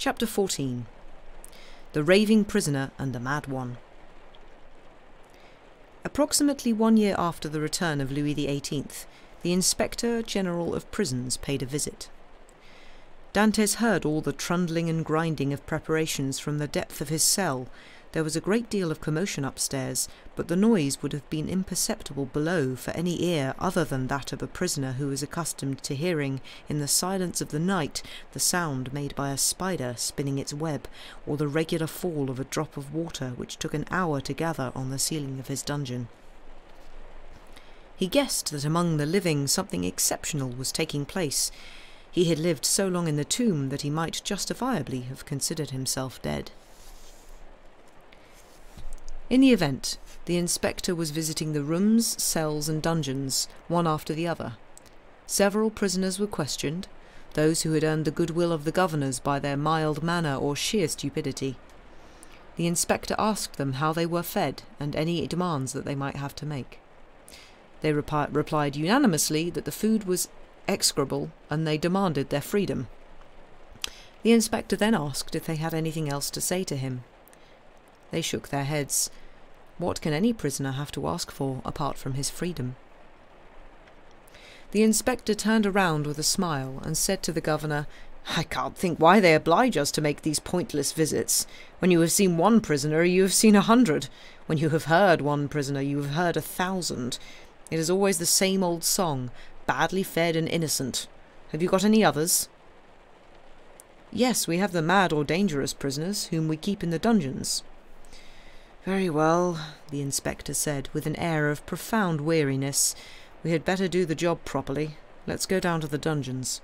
Chapter 14. The Raving Prisoner and the Mad One. Approximately 1 year after the return of Louis XVIII, the Inspector General of Prisons paid a visit. Dantes heard all the trundling and grinding of preparations from the depth of his cell. There was a great deal of commotion upstairs, but the noise would have been imperceptible below for any ear other than that of a prisoner who was accustomed to hearing, in the silence of the night, the sound made by a spider spinning its web, or the regular fall of a drop of water which took an hour to gather on the ceiling of his dungeon. He guessed that among the living something exceptional was taking place. He had lived so long in the tomb that he might justifiably have considered himself dead. In the event, the inspector was visiting the rooms, cells and dungeons, one after the other. Several prisoners were questioned, those who had earned the goodwill of the governors by their mild manner or sheer stupidity. The inspector asked them how they were fed and any demands that they might have to make. They replied unanimously that the food was execrable and they demanded their freedom. The inspector then asked if they had anything else to say to him. They shook their heads. What can any prisoner have to ask for apart from his freedom? The inspector turned around with a smile and said to the governor, "I can't think why they oblige us to make these pointless visits. When you have seen one prisoner, you have seen 100. When you have heard one prisoner, you have heard 1,000. It is always the same old song, badly fed and innocent. Have you got any others?" "Yes, we have the mad or dangerous prisoners, whom we keep in the dungeons." "Very well," the inspector said, with an air of profound weariness. "We had better do the job properly. Let's go down to the dungeons."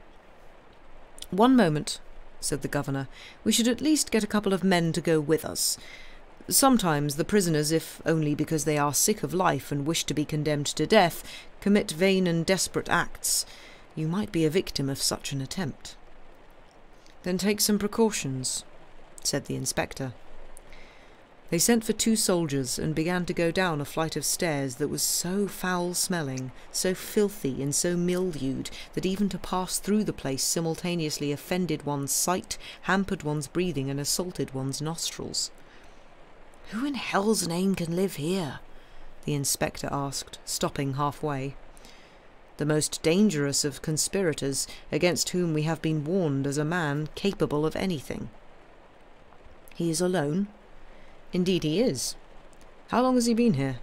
"One moment," said the governor. "We should at least get a couple of men to go with us. Sometimes the prisoners, if only because they are sick of life and wish to be condemned to death, commit vain and desperate acts. You might be a victim of such an attempt." "Then take some precautions," said the inspector. They sent for 2 soldiers and began to go down a flight of stairs that was so foul-smelling, so filthy and so mildewed that even to pass through the place simultaneously offended one's sight, hampered one's breathing and assaulted one's nostrils. "Who in hell's name can live here?" the inspector asked, stopping halfway. "The most dangerous of conspirators, against whom we have been warned as a man capable of anything." "He is alone?" "Indeed he is." "How long has he been here?"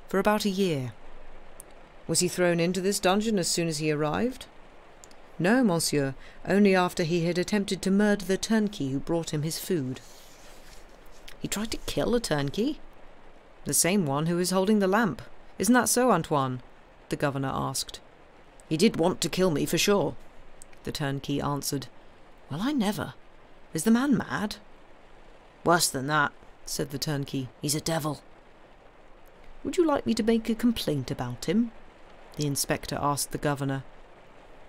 "For about a year." "Was he thrown into this dungeon as soon as he arrived?" "No, monsieur, only after he had attempted to murder the turnkey who brought him his food." "He tried to kill a turnkey?" "The same one who is holding the lamp. Isn't that so, Antoine?" the governor asked. "He did want to kill me, for sure," the turnkey answered. "Well, I never. Is the man mad?" "Worse than that," said the turnkey. "He's a devil." "Would you like me to make a complaint about him?" the inspector asked the governor.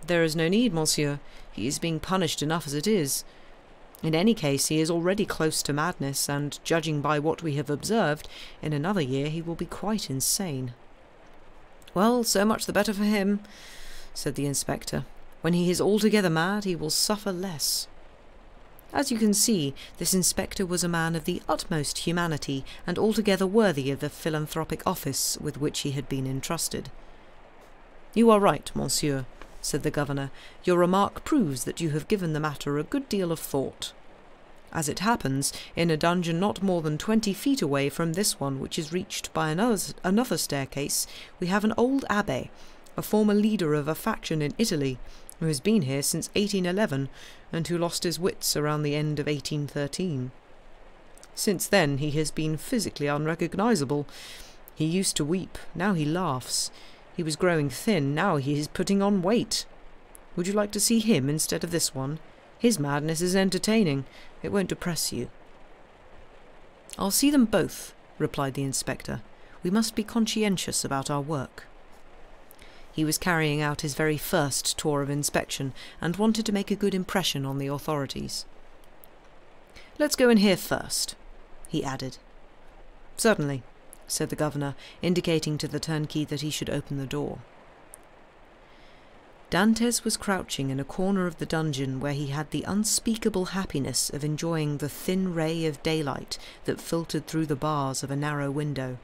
"There is no need, monsieur. He is being punished enough as it is. In any case, he is already close to madness, and, judging by what we have observed, in another year he will be quite insane." "Well, so much the better for him," said the inspector. "When he is altogether mad, he will suffer less." As you can see, this inspector was a man of the utmost humanity, and altogether worthy of the philanthropic office with which he had been entrusted. "You are right, monsieur," said the governor. "Your remark proves that you have given the matter a good deal of thought. As it happens, in a dungeon not more than 20 feet away from this one, which is reached by another staircase, we have an old abbé, a former leader of a faction in Italy, who has been here since 1811, and who lost his wits around the end of 1813. Since then he has been physically unrecognizable. He used to weep, now he laughs. He was growing thin, now he is putting on weight. Would you like to see him instead of this one? His madness is entertaining. It won't depress you." "I'll see them both," replied the inspector. "We must be conscientious about our work." He was carrying out his very first tour of inspection, and wanted to make a good impression on the authorities. "Let's go in here first," he added. "Certainly," said the governor, indicating to the turnkey that he should open the door. Dantes was crouching in a corner of the dungeon where he had the unspeakable happiness of enjoying the thin ray of daylight that filtered through the bars of a narrow window.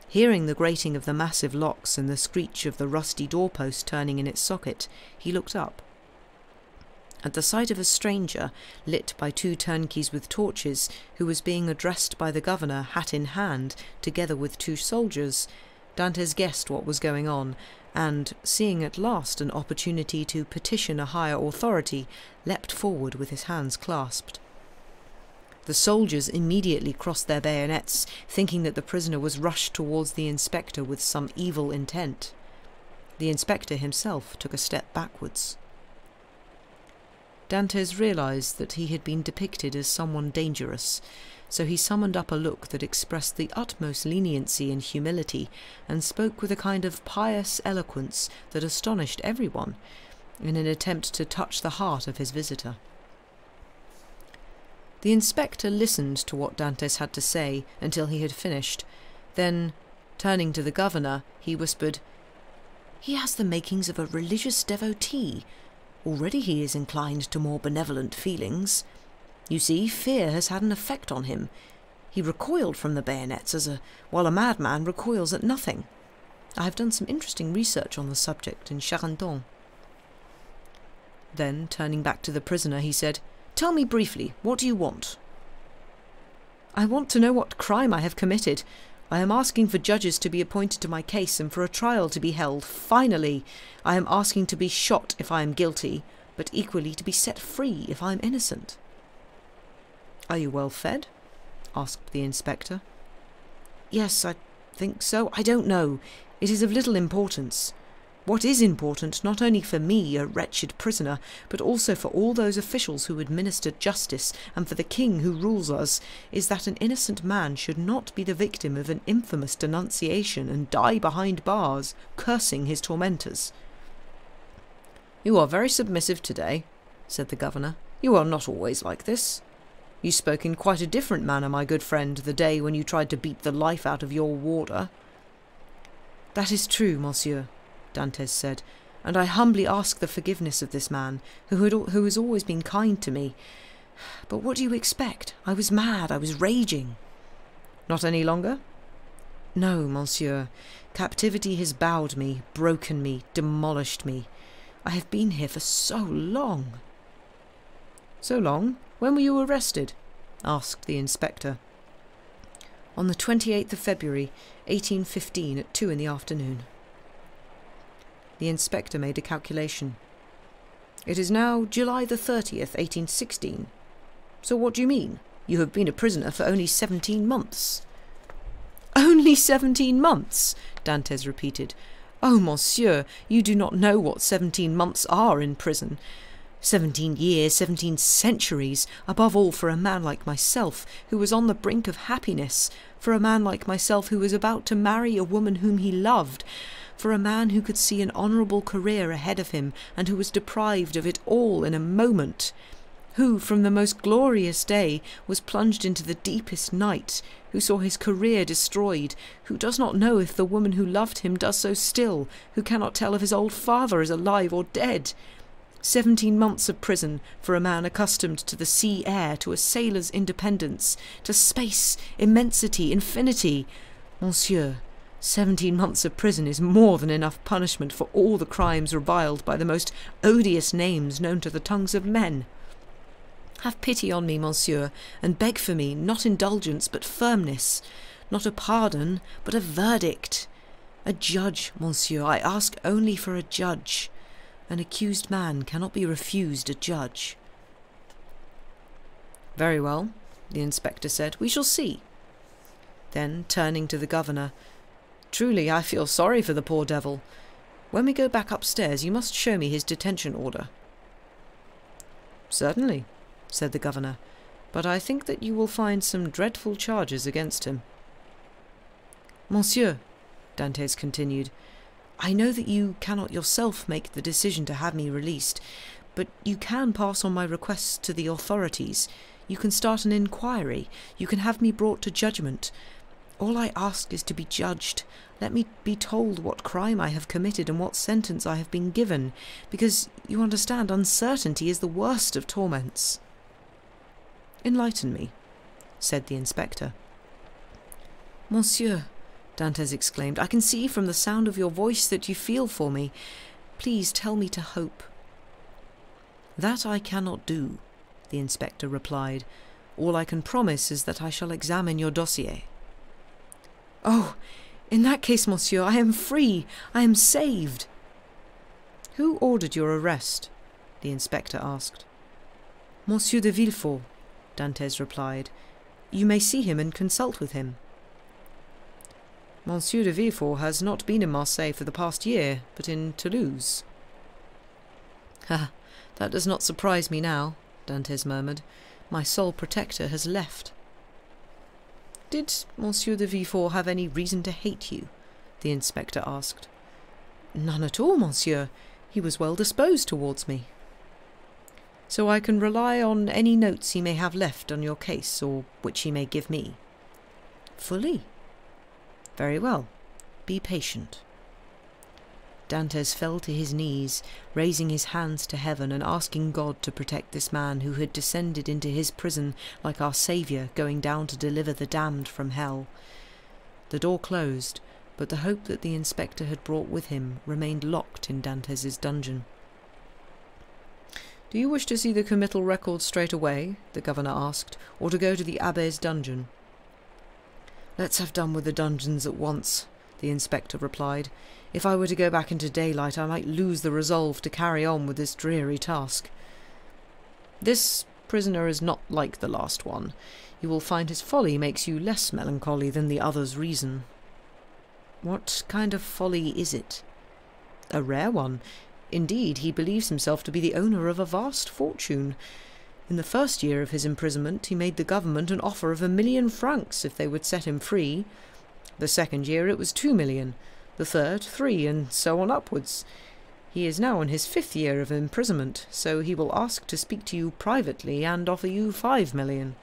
Hearing the grating of the massive locks and the screech of the rusty doorpost turning in its socket, he looked up. At the sight of a stranger, lit by two turnkeys with torches, who was being addressed by the governor, hat in hand, together with two soldiers, Dantes guessed what was going on, and, seeing at last an opportunity to petition a higher authority, leapt forward with his hands clasped. The soldiers immediately crossed their bayonets, thinking that the prisoner was rushed towards the inspector with some evil intent. The inspector himself took a step backwards. Dantes realized that he had been depicted as someone dangerous, so he summoned up a look that expressed the utmost leniency and humility, and spoke with a kind of pious eloquence that astonished everyone, in an attempt to touch the heart of his visitor. The inspector listened to what Dantes had to say until he had finished. Then, turning to the governor, he whispered, "He has the makings of a religious devotee. Already he is inclined to more benevolent feelings. You see, fear has had an effect on him. He recoiled from the bayonets while a madman recoils at nothing. I have done some interesting research on the subject in Charenton." Then, turning back to the prisoner, he said, "Tell me briefly, what do you want?" "I want to know what crime I have committed. I am asking for judges to be appointed to my case and for a trial to be held. Finally, I am asking to be shot if I am guilty, but equally to be set free if I am innocent." "Are you well fed?" asked the inspector. "Yes, I think so. I don't know. It is of little importance. What is important, not only for me, a wretched prisoner, but also for all those officials who administer justice, and for the king who rules us, is that an innocent man should not be the victim of an infamous denunciation and die behind bars, cursing his tormentors." "You are very submissive today," said the governor. "You are not always like this. You spoke in quite a different manner, my good friend, the day when you tried to beat the life out of your warder." "That is true, monsieur," Dantes said, "and I humbly ask the forgiveness of this man, who has always been kind to me. But what do you expect? I was mad, I was raging." "Not any longer?" "No, monsieur. Captivity has bowed me, broken me, demolished me. I have been here for so long." "So long? When were you arrested?" asked the inspector. "On the 28th of February, 1815, at 2 in the afternoon. The inspector made a calculation. "It is now July the 30th, 1816. So what do you mean? You have been a prisoner for only 17 months. "Only 17 months?" Dantes repeated. "Oh, monsieur, you do not know what 17 months are in prison. 17 years, 17 centuries, above all for a man like myself, who was on the brink of happiness, for a man like myself who was about to marry a woman whom he loved, for a man who could see an honourable career ahead of him, and who was deprived of it all in a moment, who, from the most glorious day, was plunged into the deepest night, who saw his career destroyed, who does not know if the woman who loved him does so still, who cannot tell if his old father is alive or dead. 17 months of prison for a man accustomed to the sea air, to a sailor's independence, to space, immensity, infinity. Monsieur, 17 months of prison is more than enough punishment for all the crimes reviled by the most odious names known to the tongues of men. Have pity on me, monsieur, and beg for me, not indulgence, but firmness, not a pardon, but a verdict. A judge, monsieur, I ask only for a judge. An accused man cannot be refused a judge." "Very well," the inspector said. "We shall see." Then, turning to the governor, "Truly, I feel sorry for the poor devil. When we go back upstairs, you must show me his detention order." "Certainly," said the governor, "but I think that you will find some dreadful charges against him." "Monsieur," Dantes continued, "I know that you cannot yourself make the decision to have me released, but you can pass on my requests to the authorities. You can start an inquiry. You can have me brought to judgment. All I ask is to be judged. Let me be told what crime I have committed and what sentence I have been given, because, you understand, uncertainty is the worst of torments." "Enlighten me," said the inspector. "Monsieur," Dantès exclaimed, "I can see from the sound of your voice that you feel for me. Please tell me to hope." "That I cannot do," the inspector replied. "All I can promise is that I shall examine your dossier." "Oh, in that case, monsieur, I am free! I am saved!" "Who ordered your arrest?" the inspector asked. "Monsieur de Villefort," Dantès replied. "You may see him and consult with him." "Monsieur de Villefort has not been in Marseille for the past year, but in Toulouse." "Ah, that does not surprise me now," Dantès murmured. "My sole protector has left." "Did Monsieur de Villefort have any reason to hate you?" the inspector asked. "None at all, monsieur. He was well disposed towards me." "So I can rely on any notes he may have left on your case, or which he may give me?" "Fully." "Very well. Be patient." Dantès fell to his knees, raising his hands to heaven and asking God to protect this man who had descended into his prison like our Saviour going down to deliver the damned from hell. The door closed, but the hope that the inspector had brought with him remained locked in Dantès' dungeon. "Do you wish to see the committal record straight away?" the governor asked, "or to go to the abbé's dungeon?" "Let's have done with the dungeons at once," the inspector replied. "If I were to go back into daylight, I might lose the resolve to carry on with this dreary task." "This prisoner is not like the last one. You will find his folly makes you less melancholy than the other's reason." "What kind of folly is it?" "A rare one. Indeed, he believes himself to be the owner of a vast fortune. In the first year of his imprisonment he made the government an offer of 1,000,000 francs if they would set him free. The second year it was 2,000,000, the third 3, and so on upwards. He is now in his 5th year of imprisonment, so he will ask to speak to you privately and offer you 5,000,000.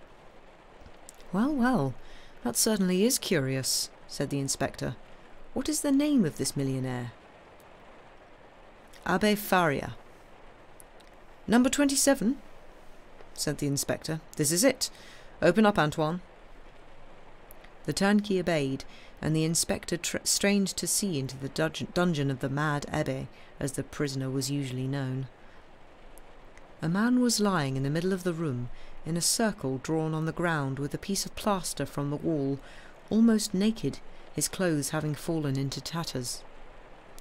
"Well, well, that certainly is curious," said the inspector. "What is the name of this millionaire?" "Abbé Faria." "Number 27?" said the inspector. "This is it. Open up, Antoine." The turnkey obeyed, and the inspector strained to see into the dungeon of the mad abbé, as the prisoner was usually known. A man was lying in the middle of the room, in a circle drawn on the ground with a piece of plaster from the wall, almost naked, his clothes having fallen into tatters.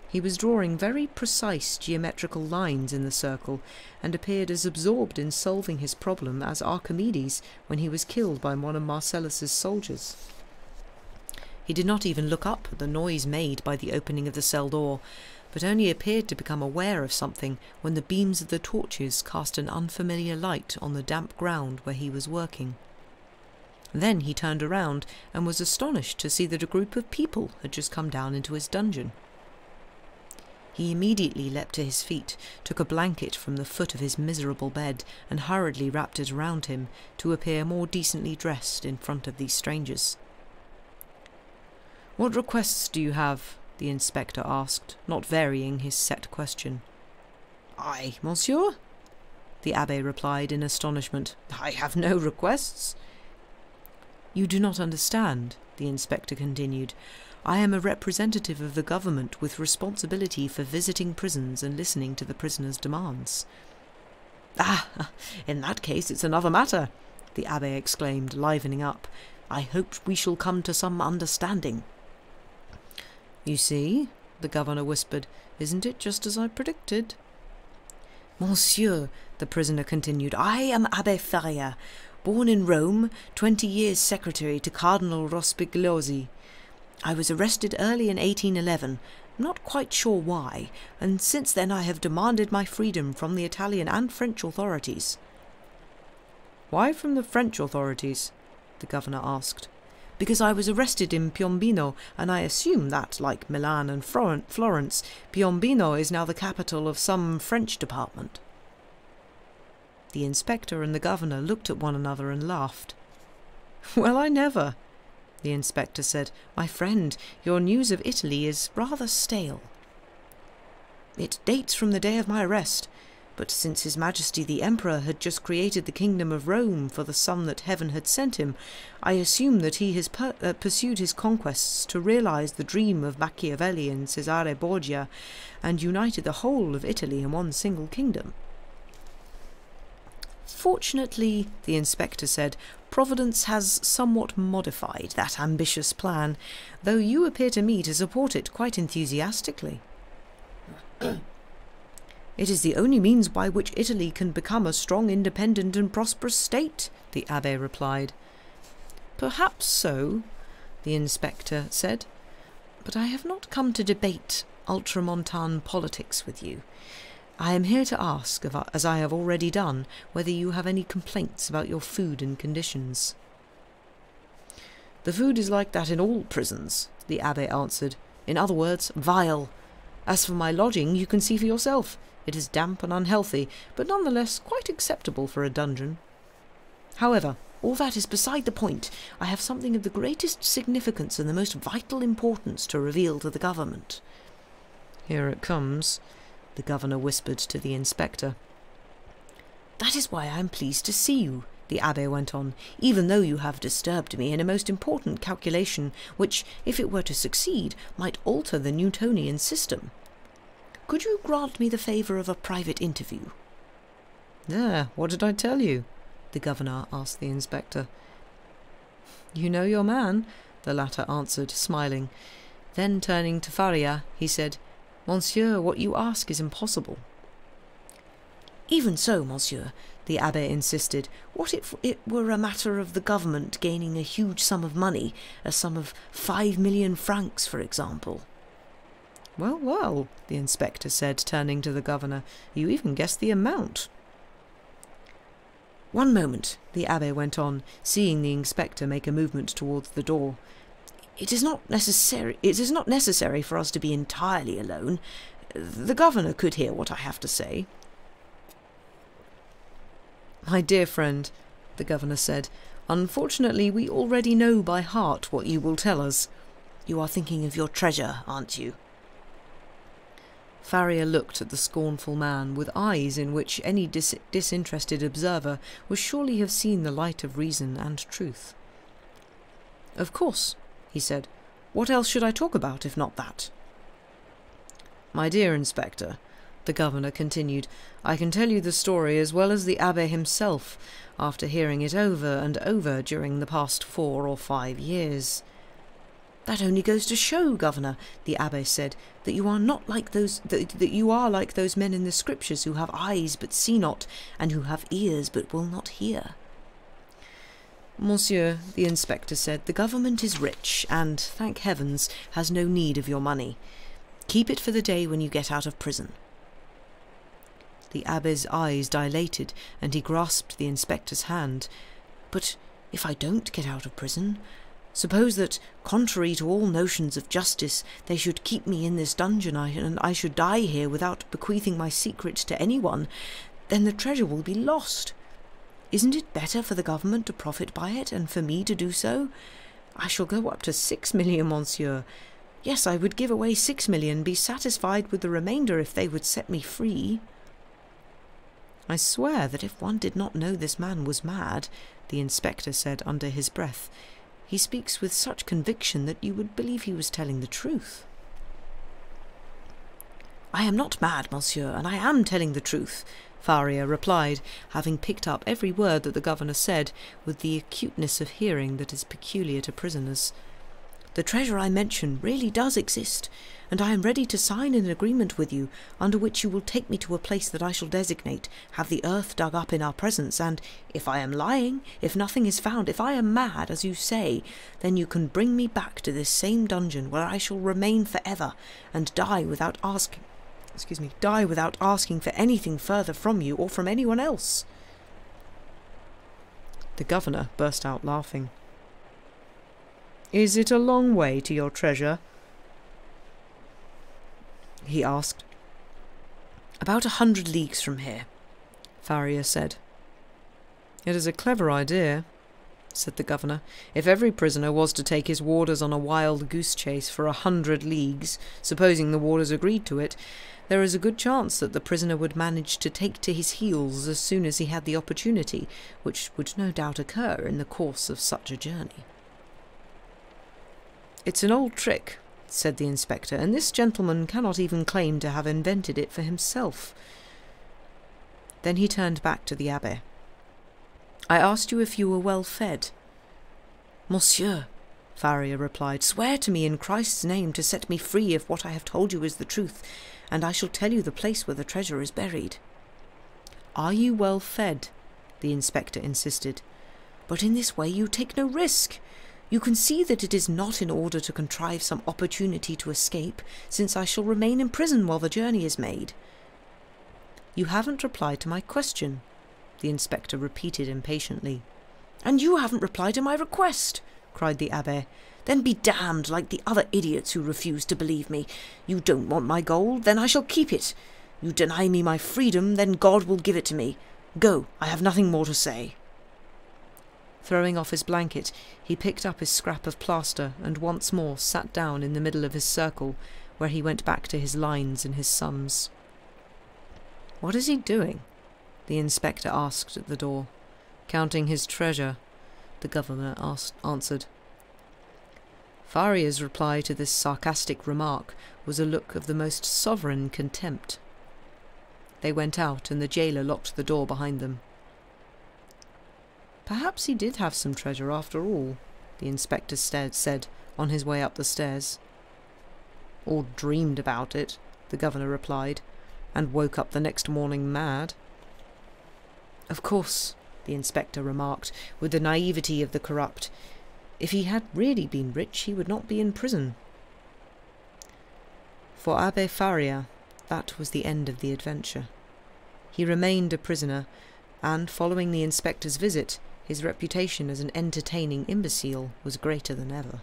He was drawing very precise geometrical lines in the circle, and appeared as absorbed in solving his problem as Archimedes when he was killed by one of Marcellus's soldiers. He did not even look up at the noise made by the opening of the cell door, but only appeared to become aware of something when the beams of the torches cast an unfamiliar light on the damp ground where he was working. Then he turned around and was astonished to see that a group of people had just come down into his dungeon. He immediately leapt to his feet, took a blanket from the foot of his miserable bed, and hurriedly wrapped it around him to appear more decently dressed in front of these strangers. "What requests do you have?" the inspector asked, not varying his set question. "I, monsieur?" the abbé replied in astonishment. "I have no requests." "You do not understand," the inspector continued. "I am a representative of the government with responsibility for visiting prisons and listening to the prisoners' demands." "Ah, in that case it's another matter," the abbé exclaimed, livening up. "I hope we shall come to some understanding." "You see," the governor whispered, "isn't it just as I predicted?" "Monsieur," the prisoner continued, "I am Abbé Faria, born in Rome, 20 years secretary to Cardinal Rospigliosi. I was arrested early in 1811, not quite sure why, and since then I have demanded my freedom from the Italian and French authorities." "Why from the French authorities?" the governor asked. "Because I was arrested in Piombino, and I assume that, like Milan and Florence, Piombino is now the capital of some French department." The inspector and the governor looked at one another and laughed. "Well, I never," the inspector said. "My friend, your news of Italy is rather stale." "It dates from the day of my arrest, but since His Majesty the Emperor had just created the Kingdom of Rome for the son that heaven had sent him, I assume that he has pursued his conquests to realise the dream of Machiavelli and Cesare Borgia, and united the whole of Italy in one single kingdom." "Fortunately," the inspector said, "Providence has somewhat modified that ambitious plan, though you appear to me to support it quite enthusiastically." "It is the only means by which Italy can become a strong, independent and prosperous state," the abbé replied. "Perhaps so," the inspector said, "but I have not come to debate ultramontane politics with you. I am here to ask, as I have already done, whether you have any complaints about your food and conditions." "The food is like that in all prisons," the abbé answered. "In other words, vile. As for my lodging, you can see for yourself. It is damp and unhealthy, but nonetheless quite acceptable for a dungeon. However, all that is beside the point. I have something of the greatest significance and the most vital importance to reveal to the government." "Here it comes," the governor whispered to the inspector. "That is why I am pleased to see you," the abbé went on, "even though you have disturbed me in a most important calculation which, if it were to succeed, might alter the Newtonian system. Could you grant me the favour of a private interview?" "There, what did I tell you?" the governor asked the inspector. "You know your man," the latter answered, smiling. Then, turning to Faria, he said, "Monsieur, what you ask is impossible." "Even so, monsieur," the abbé insisted, "what if it were a matter of the government gaining a huge sum of money, a sum of 5 million francs, for example?" "Well, well," the inspector said, turning to the governor, "you even guessed the amount." "One moment," the abbé went on, seeing the inspector make a movement towards the door. It is not necessary for us to be entirely alone. The governor could hear what I have to say." "My dear friend," the governor said, "unfortunately we already know by heart what you will tell us. You are thinking of your treasure, aren't you?" Faria looked at the scornful man with eyes in which any disinterested observer would surely have seen the light of reason and truth. "Of course," he said. "What else should I talk about if not that?" "My dear inspector," the governor continued, "I can tell you the story as well as the abbé himself, after hearing it over and over during the past 4 or 5 years. "That only goes to show, governor," the abbé said, "that you are not like those that you are like those men in the scriptures who have eyes but see not, and who have ears but will not hear." "Monsieur," the inspector said, "the government is rich, and, thank heavens, has no need of your money. Keep it for the day when you get out of prison." The abbé's eyes dilated, and he grasped the inspector's hand. "But if I don't get out of prison? Suppose that, contrary to all notions of justice, they should keep me in this dungeon, and I should die here without bequeathing my secret to anyone, then the treasure will be lost. Isn't it better for the government to profit by it, and for me to do so? I shall go up to 6 million, monsieur. Yes, I would give away 6 million, be satisfied with the remainder if they would set me free." "I swear that if one did not know this man was mad," the inspector said under his breath, "he speaks with such conviction that you would believe he was telling the truth." "I am not mad, monsieur, and I am telling the truth," Faria replied, having picked up every word that the governor said with the acuteness of hearing that is peculiar to prisoners. "The treasure I mention really does exist, and I am ready to sign an agreement with you, under which you will take me to a place that I shall designate, have the earth dug up in our presence, and, if I am lying, if nothing is found, if I am mad, as you say, then you can bring me back to this same dungeon, where I shall remain forever, and die without asking for anything further from you or from anyone else." The governor burst out laughing. "Is it a long way to your treasure?" he asked. "About 100 leagues from here," Faria said. "It is a clever idea," said the governor. "If every prisoner was to take his warders on a wild goose chase for 100 leagues, supposing the warders agreed to it, there is a good chance that the prisoner would manage to take to his heels as soon as he had the opportunity, which would no doubt occur in the course of such a journey." "It's an old trick," said the inspector, "and this gentleman cannot even claim to have invented it for himself." Then he turned back to the abbé. "I asked you if you were well fed." "Monsieur," Faria replied, "swear to me in Christ's name to set me free if what I have told you is the truth, and I shall tell you the place where the treasure is buried." "Are you well fed?" the inspector insisted. "But in this way you take no risk. You can see that it is not in order to contrive some opportunity to escape, since I shall remain in prison while the journey is made." "You haven't replied to my question," the inspector repeated impatiently. "And you haven't replied to my request," cried the abbé. "Then be damned, like the other idiots who refuse to believe me. You don't want my gold, then I shall keep it. You deny me my freedom, then God will give it to me. Go, I have nothing more to say." Throwing off his blanket, he picked up his scrap of plaster and once more sat down in the middle of his circle, where he went back to his lines and his sums. "What is he doing?" the inspector asked at the door. "Counting his treasure," the governor answered. Faria's reply to this sarcastic remark was a look of the most sovereign contempt. They went out, and the jailer locked the door behind them. "Perhaps he did have some treasure after all," the inspector said on his way up the stairs. "Or dreamed about it," the governor replied, "and woke up the next morning mad." "Of course," the inspector remarked, with the naivety of the corrupt, "if he had really been rich, he would not be in prison." For Abbé Faria, that was the end of the adventure. He remained a prisoner, and, following the inspector's visit, his reputation as an entertaining imbecile was greater than ever.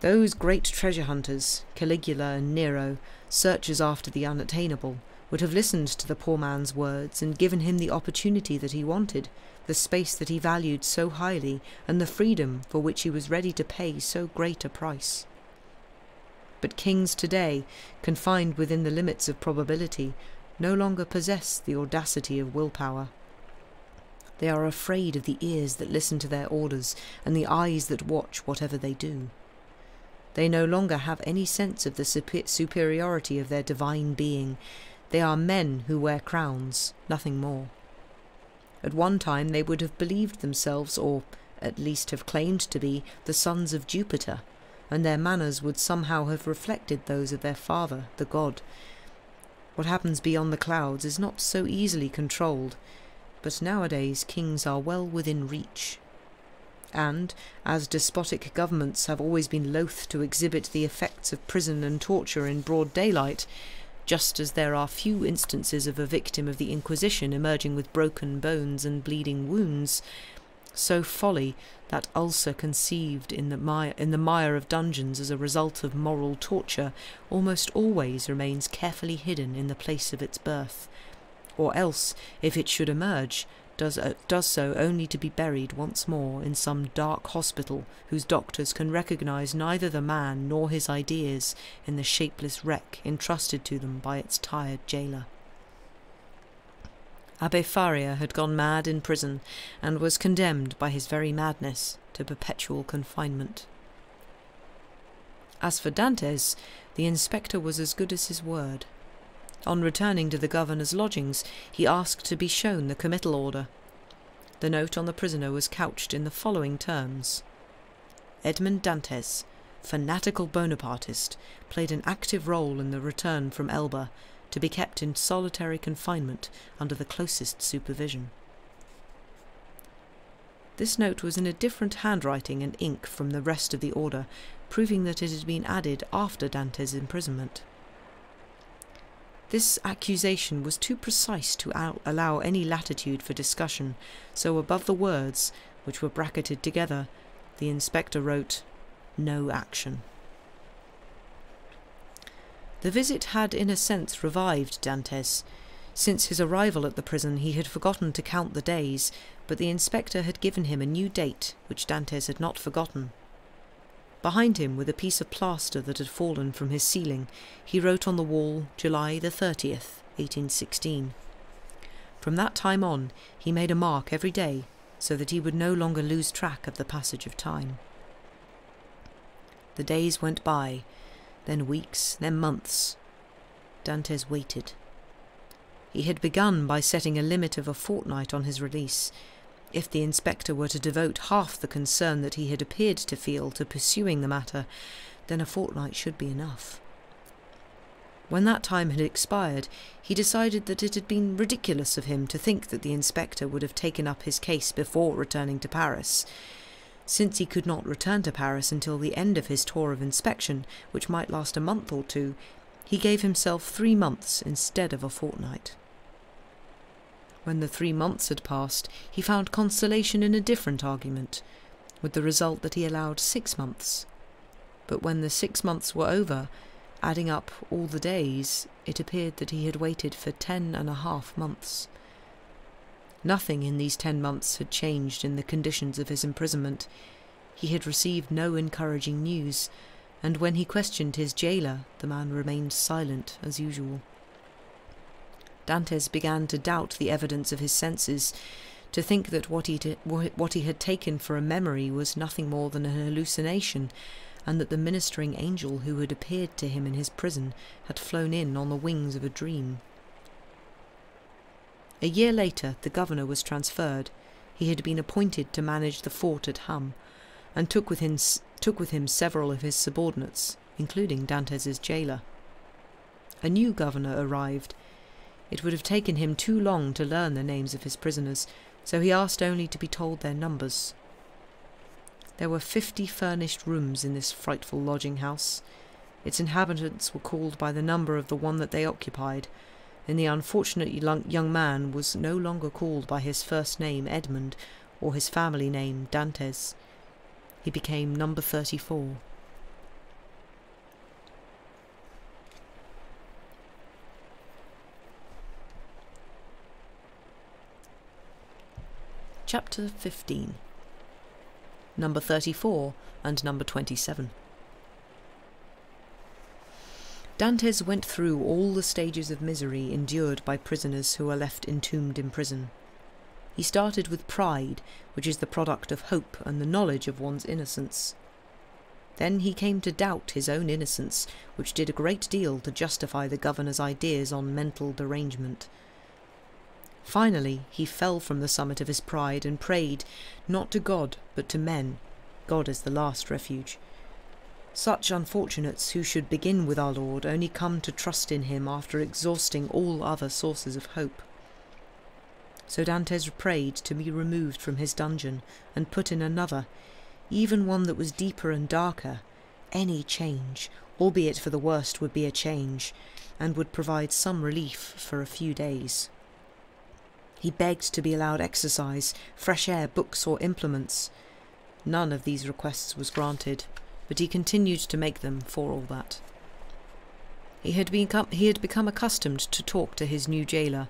Those great treasure hunters, Caligula and Nero, searchers after the unattainable, would have listened to the poor man's words and given him the opportunity that he wanted, the space that he valued so highly, and the freedom for which he was ready to pay so great a price. But kings today, confined within the limits of probability, no longer possess the audacity of willpower. They are afraid of the ears that listen to their orders and the eyes that watch whatever they do. They no longer have any sense of the superiority of their divine being. They are men who wear crowns, nothing more. At one time they would have believed themselves, or at least have claimed to be, the sons of Jupiter, and their manners would somehow have reflected those of their father, the god. What happens beyond the clouds is not so easily controlled, but nowadays kings are well within reach. And, as despotic governments have always been loath to exhibit the effects of prison and torture in broad daylight, just as there are few instances of a victim of the Inquisition emerging with broken bones and bleeding wounds, so folly, that ulcer conceived in the mire of dungeons as a result of moral torture, almost always remains carefully hidden in the place of its birth, or else, if it should emerge, does so only to be buried once more in some dark hospital whose doctors can recognize neither the man nor his ideas in the shapeless wreck entrusted to them by its tired jailer. Abbé Faria had gone mad in prison, and was condemned by his very madness to perpetual confinement. As for Dantès, the inspector was as good as his word. On returning to the governor's lodgings, he asked to be shown the committal order. The note on the prisoner was couched in the following terms: Edmond Dantès, fanatical Bonapartist, played an active role in the return from Elba, to be kept in solitary confinement under the closest supervision. This note was in a different handwriting and ink from the rest of the order, proving that it had been added after Dante's imprisonment. This accusation was too precise to allow any latitude for discussion, so above the words, which were bracketed together, the inspector wrote, "No action." The visit had in a sense revived Dantès. Since his arrival at the prison he had forgotten to count the days, but the inspector had given him a new date, which Dantes had not forgotten. Behind him, with a piece of plaster that had fallen from his ceiling, he wrote on the wall, July the 30th, 1816. From that time on, he made a mark every day, so that he would no longer lose track of the passage of time. The days went by, then weeks, then months. Dantes waited. He had begun by setting a limit of a fortnight on his release. If the inspector were to devote half the concern that he had appeared to feel to pursuing the matter, then a fortnight should be enough. When that time had expired, he decided that it had been ridiculous of him to think that the inspector would have taken up his case before returning to Paris. Since he could not return to Paris until the end of his tour of inspection, which might last a month or two, he gave himself 3 months instead of a fortnight. When the 3 months had passed, he found consolation in a different argument, with the result that he allowed 6 months. But when the 6 months were over, adding up all the days, it appeared that he had waited for 10.5 months. Nothing in these 10 months had changed in the conditions of his imprisonment. He had received no encouraging news, and when he questioned his jailer, the man remained silent as usual. Dantes began to doubt the evidence of his senses, to think that what he had taken for a memory was nothing more than an hallucination, and that the ministering angel who had appeared to him in his prison had flown in on the wings of a dream. A year later the governor was transferred. He had been appointed to manage the fort at Ham, and took with him several of his subordinates, including Dantes's jailer. A new governor arrived. It would have taken him too long to learn the names of his prisoners, so he asked only to be told their numbers. There were 50 furnished rooms in this frightful lodging-house. Its inhabitants were called by the number of the one that they occupied, and the unfortunate young man was no longer called by his first name Edmund, or his family name Dantes. He became number 34. Chapter 15. Number 34 and number 27. Dantes went through all the stages of misery endured by prisoners who are left entombed in prison. He started with pride, which is the product of hope and the knowledge of one's innocence. Then he came to doubt his own innocence, which did a great deal to justify the governor's ideas on mental derangement. Finally, he fell from the summit of his pride and prayed, not to God, but to men. God is the last refuge. Such unfortunates who should begin with our Lord only come to trust in him after exhausting all other sources of hope. So Dantes prayed to be removed from his dungeon and put in another, even one that was deeper and darker. Any change, albeit for the worst, would be a change, and would provide some relief for a few days. He begged to be allowed exercise, fresh air, books, or implements. None of these requests was granted, but he continued to make them for all that. He had become accustomed to talk to his new jailer,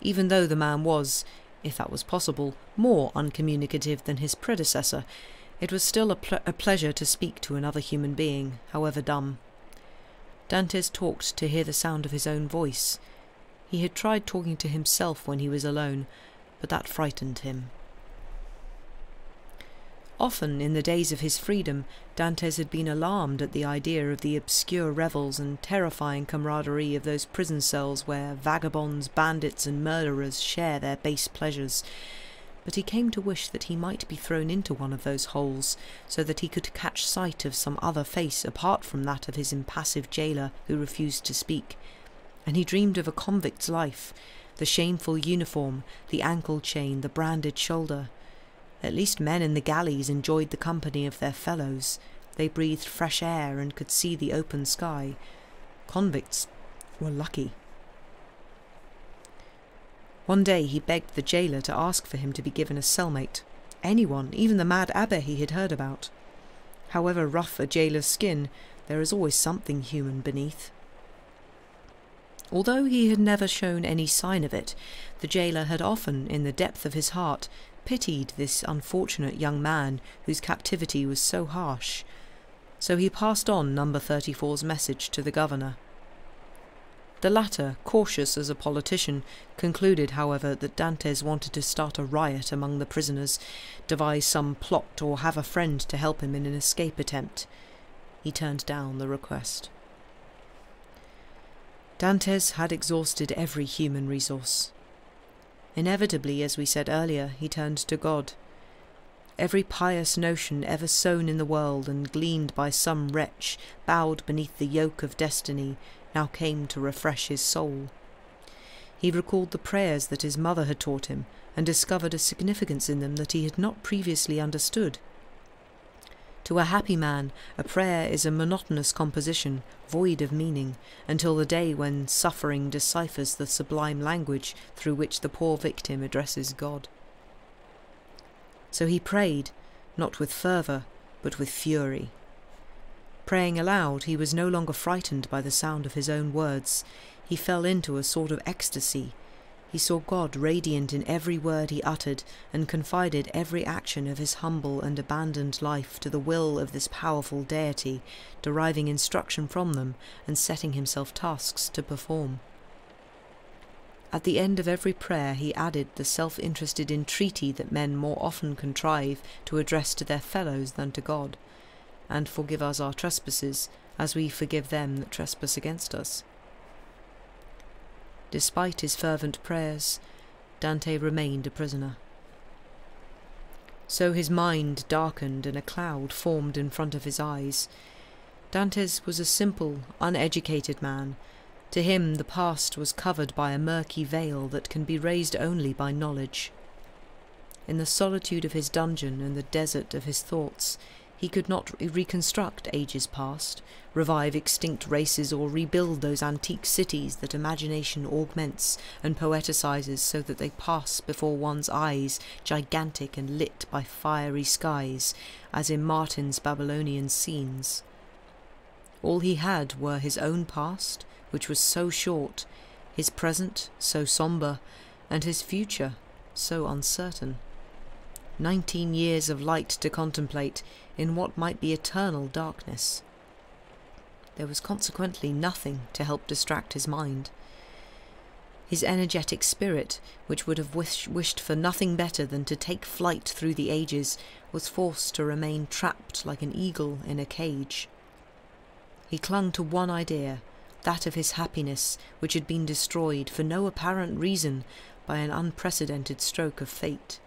even though the man was, if that was possible, more uncommunicative than his predecessor. It was still a pleasure to speak to another human being, however dumb. Dantes talked to hear the sound of his own voice. He had tried talking to himself when he was alone, but that frightened him. Often, in the days of his freedom, Dantes had been alarmed at the idea of the obscure revels and terrifying camaraderie of those prison cells where vagabonds, bandits, and murderers share their base pleasures. But he came to wish that he might be thrown into one of those holes, so that he could catch sight of some other face apart from that of his impassive jailer who refused to speak. And he dreamed of a convict's life, the shameful uniform, the ankle chain, the branded shoulder. At least men in the galleys enjoyed the company of their fellows. They breathed fresh air and could see the open sky. Convicts were lucky. One day he begged the jailer to ask for him to be given a cellmate. Anyone, even the mad abbé he had heard about. However rough a jailer's skin, there is always something human beneath. Although he had never shown any sign of it, the jailer had often, in the depth of his heart, pitied this unfortunate young man whose captivity was so harsh. So he passed on number 34's message to the governor. The latter, cautious as a politician, concluded, however, that Dantes wanted to start a riot among the prisoners, devise some plot, or have a friend to help him in an escape attempt. He turned down the request. Dantes had exhausted every human resource. Inevitably, as we said earlier, he turned to God. Every pious notion ever sown in the world and gleaned by some wretch bowed beneath the yoke of destiny now came to refresh his soul. He recalled the prayers that his mother had taught him and discovered a significance in them that he had not previously understood. To a happy man, a prayer is a monotonous composition, void of meaning, until the day when suffering deciphers the sublime language through which the poor victim addresses God. So he prayed, not with fervour, but with fury. Praying aloud, he was no longer frightened by the sound of his own words. He fell into a sort of ecstasy. He saw God radiant in every word he uttered, and confided every action of his humble and abandoned life to the will of this powerful deity, deriving instruction from them, and setting himself tasks to perform. At the end of every prayer he added the self-interested entreaty that men more often contrive to address to their fellows than to God, and forgive us our trespasses, as we forgive them that trespass against us. Despite his fervent prayers, Dante remained a prisoner. So his mind darkened and a cloud formed in front of his eyes. Dantes was a simple, uneducated man. To him the past was covered by a murky veil that can be raised only by knowledge. In the solitude of his dungeon and the desert of his thoughts, he could not reconstruct ages past, revive extinct races, or rebuild those antique cities that imagination augments and poeticizes so that they pass before one's eyes, gigantic and lit by fiery skies, as in Martin's Babylonian scenes. All he had were his own past, which was so short, his present so sombre, and his future so uncertain. 19 years of light to contemplate in what might be eternal darkness. There was consequently nothing to help distract his mind. His energetic spirit, which would have wished for nothing better than to take flight through the ages, was forced to remain trapped like an eagle in a cage. He clung to one idea, that of his happiness, which had been destroyed for no apparent reason by an unprecedented stroke of fate.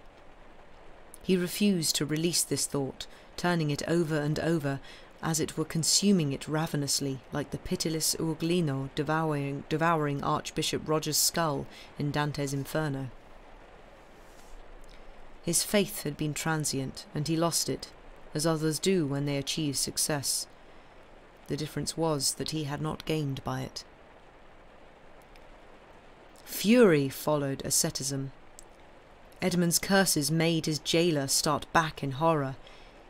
He refused to release this thought, turning it over and over, as it were consuming it ravenously, like the pitiless Ugolino devouring Archbishop Roger's skull in Dante's Inferno. His faith had been transient, and he lost it, as others do when they achieve success. The difference was that he had not gained by it. Fury followed asceticism. Edmund's curses made his jailer start back in horror.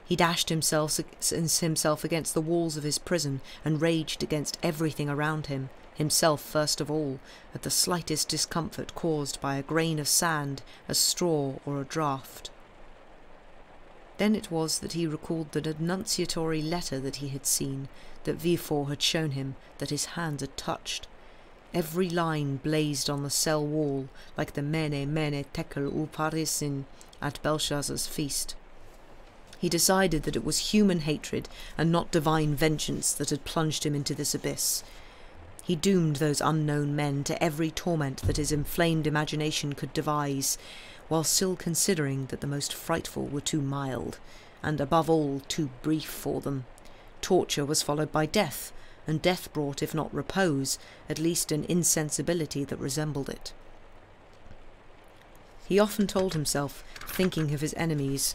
He dashed himself against the walls of his prison and raged against everything around him, himself first of all, at the slightest discomfort caused by a grain of sand, a straw, or a draught. Then it was that he recalled the denunciatory letter that he had seen, that Villefort had shown him, that his hands had touched. Every line blazed on the cell wall, like the Mene, Mene, Tekel, Upharsin at Belshazzar's feast. He decided that it was human hatred and not divine vengeance that had plunged him into this abyss. He doomed those unknown men to every torment that his inflamed imagination could devise, while still considering that the most frightful were too mild, and above all too brief for them. Torture was followed by death, and death brought, if not repose, at least an insensibility that resembled it. He often told himself, thinking of his enemies,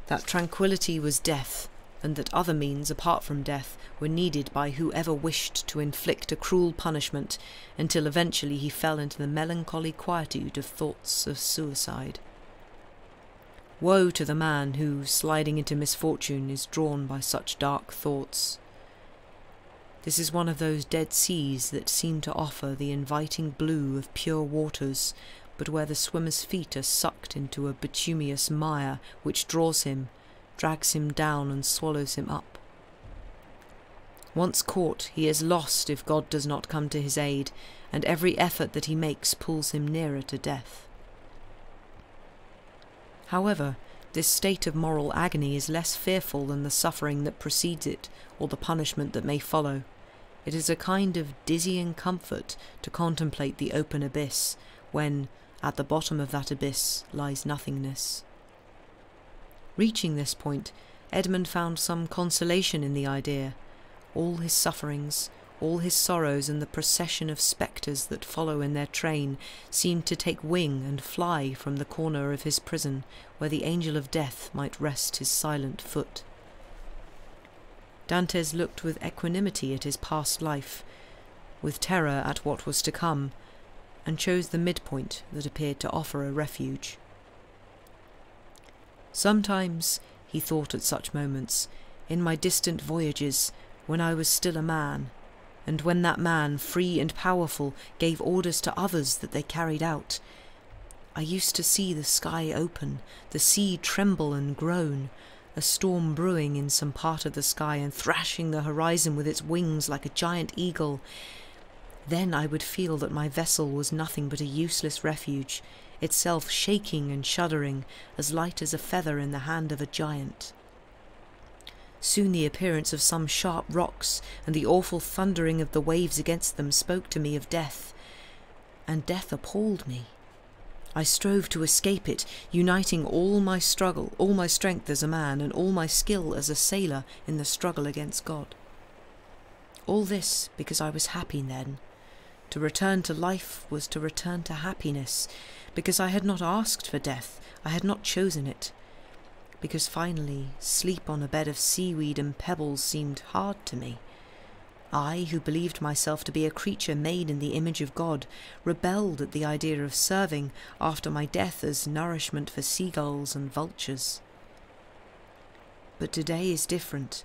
that tranquillity was death, and that other means apart from death were needed by whoever wished to inflict a cruel punishment, until eventually he fell into the melancholy quietude of thoughts of suicide. Woe to the man who, sliding into misfortune, is drawn by such dark thoughts. This is one of those dead seas that seem to offer the inviting blue of pure waters, but where the swimmer's feet are sucked into a bituminous mire which draws him, drags him down and swallows him up. Once caught, he is lost if God does not come to his aid, and every effort that he makes pulls him nearer to death. However, this state of moral agony is less fearful than the suffering that precedes it or the punishment that may follow. It is a kind of dizzying comfort to contemplate the open abyss, when, at the bottom of that abyss, lies nothingness. Reaching this point, Edmund found some consolation in the idea. All his sufferings, all his sorrows, and the procession of spectres that follow in their train seemed to take wing and fly from the corner of his prison, where the angel of death might rest his silent foot. Dantes looked with equanimity at his past life, with terror at what was to come, and chose the midpoint that appeared to offer a refuge. Sometimes, he thought at such moments, in my distant voyages, when I was still a man, and when that man, free and powerful, gave orders to others that they carried out, I used to see the sky open, the sea tremble and groan, a storm brewing in some part of the sky and thrashing the horizon with its wings like a giant eagle. Then I would feel that my vessel was nothing but a useless refuge, itself shaking and shuddering, as light as a feather in the hand of a giant. Soon the appearance of some sharp rocks and the awful thundering of the waves against them spoke to me of death, and death appalled me. I strove to escape it, uniting all my strength as a man, and all my skill as a sailor in the struggle against God. All this because I was happy then. To return to life was to return to happiness, because I had not asked for death, I had not chosen it, because finally sleep on a bed of seaweed and pebbles seemed hard to me. I, who believed myself to be a creature made in the image of God, rebelled at the idea of serving after my death as nourishment for seagulls and vultures. But today is different.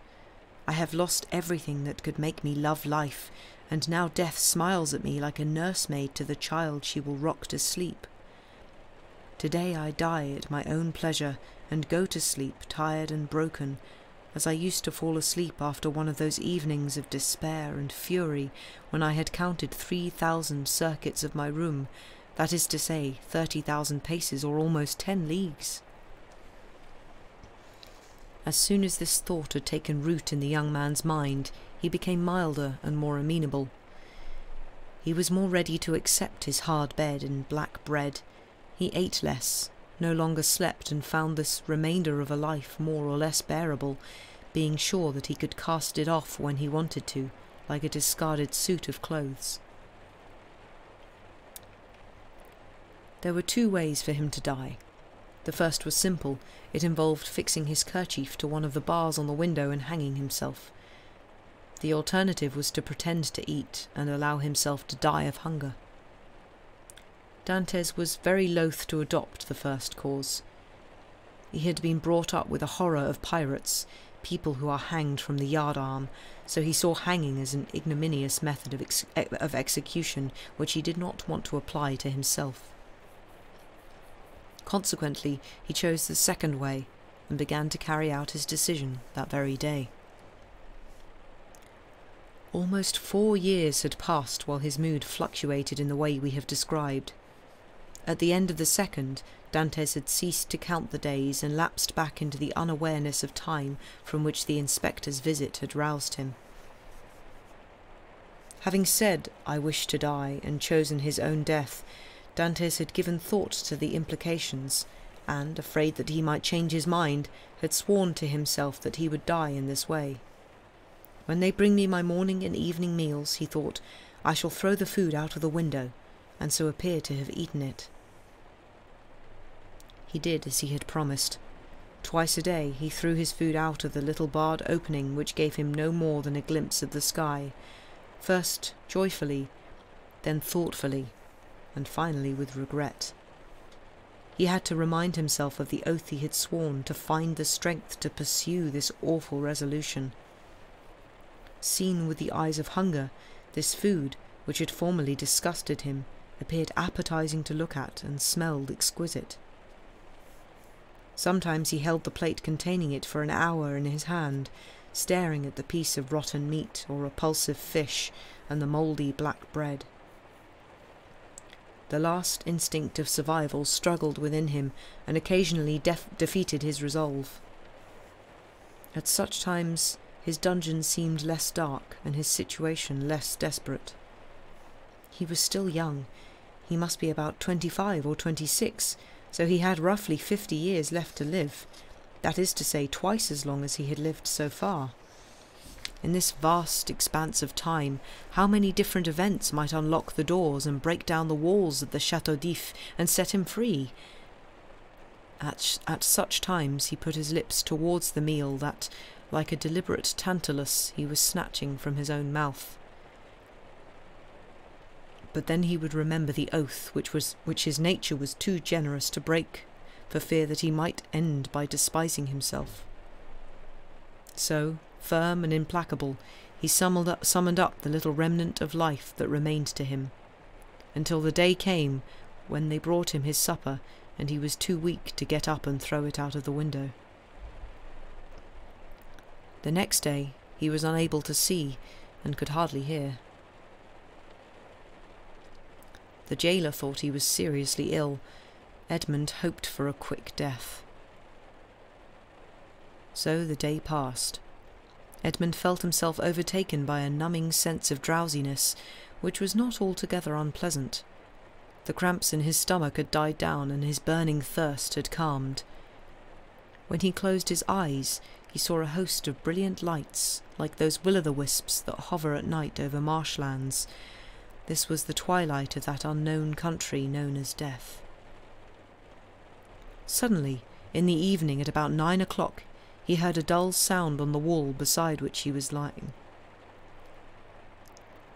I have lost everything that could make me love life, and now death smiles at me like a nursemaid to the child she will rock to sleep. Today I die at my own pleasure and go to sleep tired and broken, as I used to fall asleep after one of those evenings of despair and fury when I had counted 3,000 circuits of my room, that is to say 30,000 paces or almost 10 leagues. As soon as this thought had taken root in the young man's mind, he became milder and more amenable. He was more ready to accept his hard bed and black bread. He ate less, no longer slept, and found this remainder of a life more or less bearable, being sure that he could cast it off when he wanted to, like a discarded suit of clothes. There were 2 ways for him to die. The first was simple. It involved fixing his kerchief to one of the bars on the window and hanging himself. The alternative was to pretend to eat and allow himself to die of hunger. Dantes was very loath to adopt the first cause. He had been brought up with a horror of pirates, people who are hanged from the yardarm, so he saw hanging as an ignominious method of execution which he did not want to apply to himself. Consequently, he chose the second way, and began to carry out his decision that very day. Almost 4 years had passed while his mood fluctuated in the way we have described. At the end of the second, Dantes had ceased to count the days and lapsed back into the unawareness of time from which the inspector's visit had roused him. Having said, "I wish to die," and chosen his own death, Dantes had given thought to the implications, and, afraid that he might change his mind, had sworn to himself that he would die in this way. When they bring me my morning and evening meals, he thought, I shall throw the food out of the window, and so appear to have eaten it. He did as he had promised. Twice a day he threw his food out of the little barred opening which gave him no more than a glimpse of the sky, first joyfully, then thoughtfully, and finally with regret. He had to remind himself of the oath he had sworn to find the strength to pursue this awful resolution. Seen with the eyes of hunger, this food, which had formerly disgusted him, appeared appetizing to look at and smelled exquisite. Sometimes he held the plate containing it for an hour in his hand, staring at the piece of rotten meat or repulsive fish and the mouldy black bread. The last instinct of survival struggled within him and occasionally defeated his resolve. At such times his dungeon seemed less dark and his situation less desperate. He was still young. He must be about 25 or 26, so he had roughly 50 years left to live, that is to say, twice as long as he had lived so far. In this vast expanse of time, how many different events might unlock the doors and break down the walls of the Château d'If and set him free? At such times he put his lips towards the meal that, like a deliberate Tantalus, he was snatching from his own mouth. But then he would remember the oath which his nature was too generous to break, for fear that he might end by despising himself. So, firm and implacable, he summoned up the little remnant of life that remained to him, until the day came when they brought him his supper, and he was too weak to get up and throw it out of the window. The next day he was unable to see, and could hardly hear. The jailer thought he was seriously ill. Edmund hoped for a quick death. So the day passed. Edmund felt himself overtaken by a numbing sense of drowsiness, which was not altogether unpleasant. The cramps in his stomach had died down, and his burning thirst had calmed. When he closed his eyes, he saw a host of brilliant lights, like those will-o'-the-wisps that hover at night over marshlands. This was the twilight of that unknown country known as death. Suddenly, in the evening at about 9 o'clock, he heard a dull sound on the wall beside which he was lying.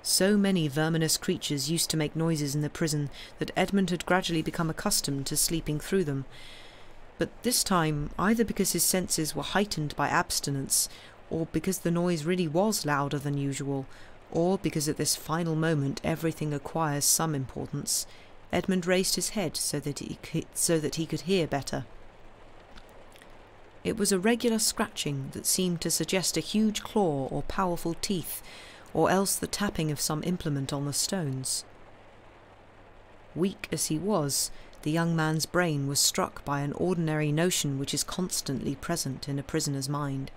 So many verminous creatures used to make noises in the prison that Edmund had gradually become accustomed to sleeping through them. But this time, either because his senses were heightened by abstinence, or because the noise really was louder than usual, or because at this final moment everything acquires some importance, Edmund raised his head so that he could hear better. It was a regular scratching that seemed to suggest a huge claw or powerful teeth, or else the tapping of some implement on the stones. Weak as he was, the young man's brain was struck by an ordinary notion which is constantly present in a prisoner's mind: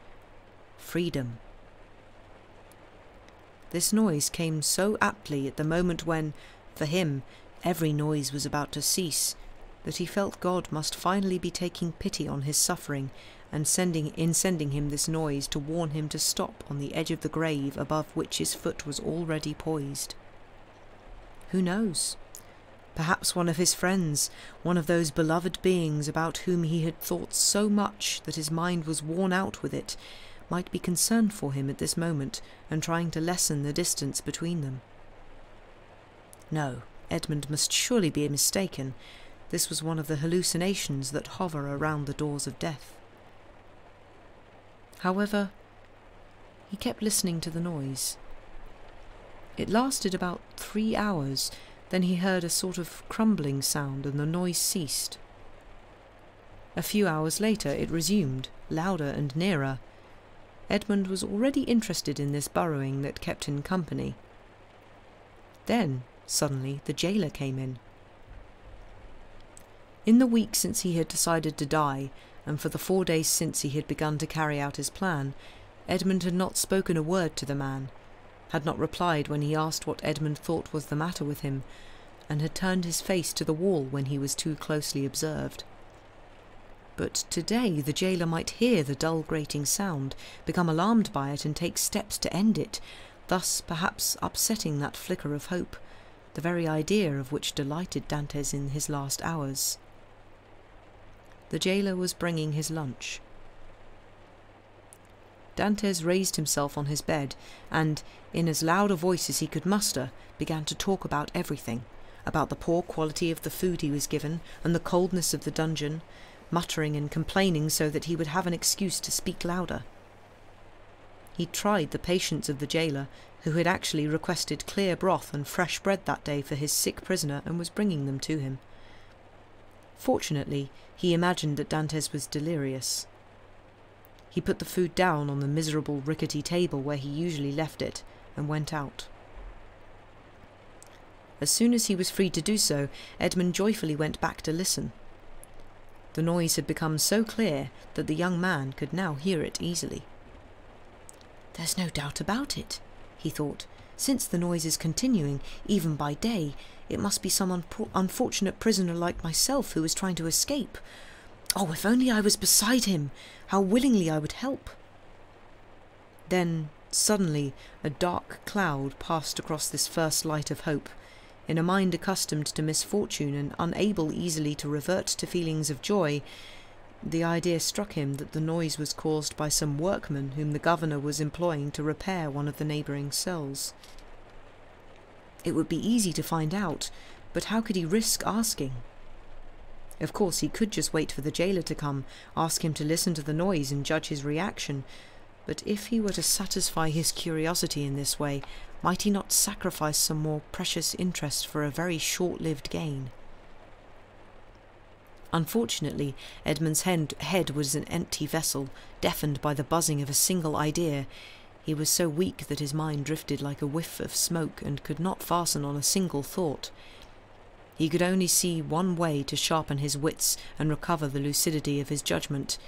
freedom. This noise came so aptly at the moment when, for him, every noise was about to cease, that he felt God must finally be taking pity on his suffering, and sending him this noise to warn him to stop on the edge of the grave above which his foot was already poised. Who knows? Perhaps one of his friends, one of those beloved beings about whom he had thought so much that his mind was worn out with it, might be concerned for him at this moment and trying to lessen the distance between them. No, Edmund must surely be mistaken. This was one of the hallucinations that hover around the doors of death. However, he kept listening to the noise. It lasted about 3 hours, then he heard a sort of crumbling sound and the noise ceased. A few hours later it resumed, louder and nearer. Edmund was already interested in this burrowing that kept him company. Then, suddenly, the jailer came in. In the week since he had decided to die, and for the 4 days since he had begun to carry out his plan, Edmund had not spoken a word to the man, had not replied when he asked what Edmund thought was the matter with him, and had turned his face to the wall when he was too closely observed. But today the jailer might hear the dull grating sound, become alarmed by it and take steps to end it, thus perhaps upsetting that flicker of hope, the very idea of which delighted Dantes in his last hours. The jailer was bringing his lunch. Dantes raised himself on his bed and, in as loud a voice as he could muster, began to talk about everything, about the poor quality of the food he was given and the coldness of the dungeon, muttering and complaining so that he would have an excuse to speak louder. He tried the patience of the jailer, who had actually requested clear broth and fresh bread that day for his sick prisoner and was bringing them to him. Fortunately, he imagined that Dantes was delirious. He put the food down on the miserable rickety table where he usually left it and went out. As soon as he was free to do so, Edmund joyfully went back to listen. The noise had become so clear that the young man could now hear it easily. "There's no doubt about it," he thought. "Since the noise is continuing, even by day, it must be some unfortunate prisoner like myself who is trying to escape. Oh, if only I was beside him! How willingly I would help!" Then, suddenly, a dark cloud passed across this first light of hope. In a mind accustomed to misfortune and unable easily to revert to feelings of joy, the idea struck him that the noise was caused by some workman whom the governor was employing to repair one of the neighbouring cells. It would be easy to find out, but how could he risk asking? Of course, he could just wait for the jailer to come, ask him to listen to the noise and judge his reaction. But if he were to satisfy his curiosity in this way, might he not sacrifice some more precious interest for a very short-lived gain? Unfortunately, Edmund's head was an empty vessel, deafened by the buzzing of a single idea. He was so weak that his mind drifted like a whiff of smoke and could not fasten on a single thought. He could only see one way to sharpen his wits and recover the lucidity of his judgment.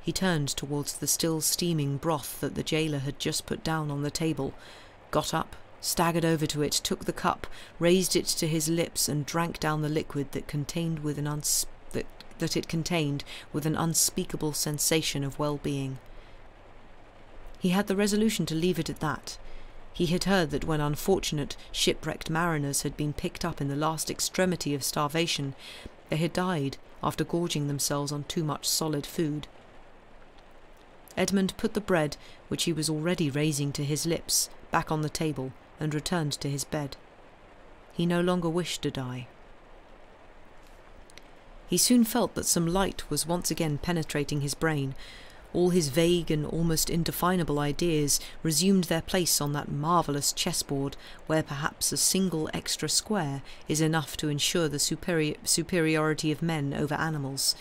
He turned towards the still steaming broth that the jailer had just put down on the table, got up, staggered over to it, took the cup, raised it to his lips and drank down the liquid that contained with an unspeakable sensation of well-being. He had the resolution to leave it at that. He had heard that when unfortunate, shipwrecked mariners had been picked up in the last extremity of starvation, they had died after gorging themselves on too much solid food. Edmund put the bread, which he was already raising to his lips, back on the table and returned to his bed. He no longer wished to die. He soon felt that some light was once again penetrating his brain. All his vague and almost indefinable ideas resumed their place on that marvellous chessboard, where perhaps a single extra square is enough to ensure the superiority of men over animals.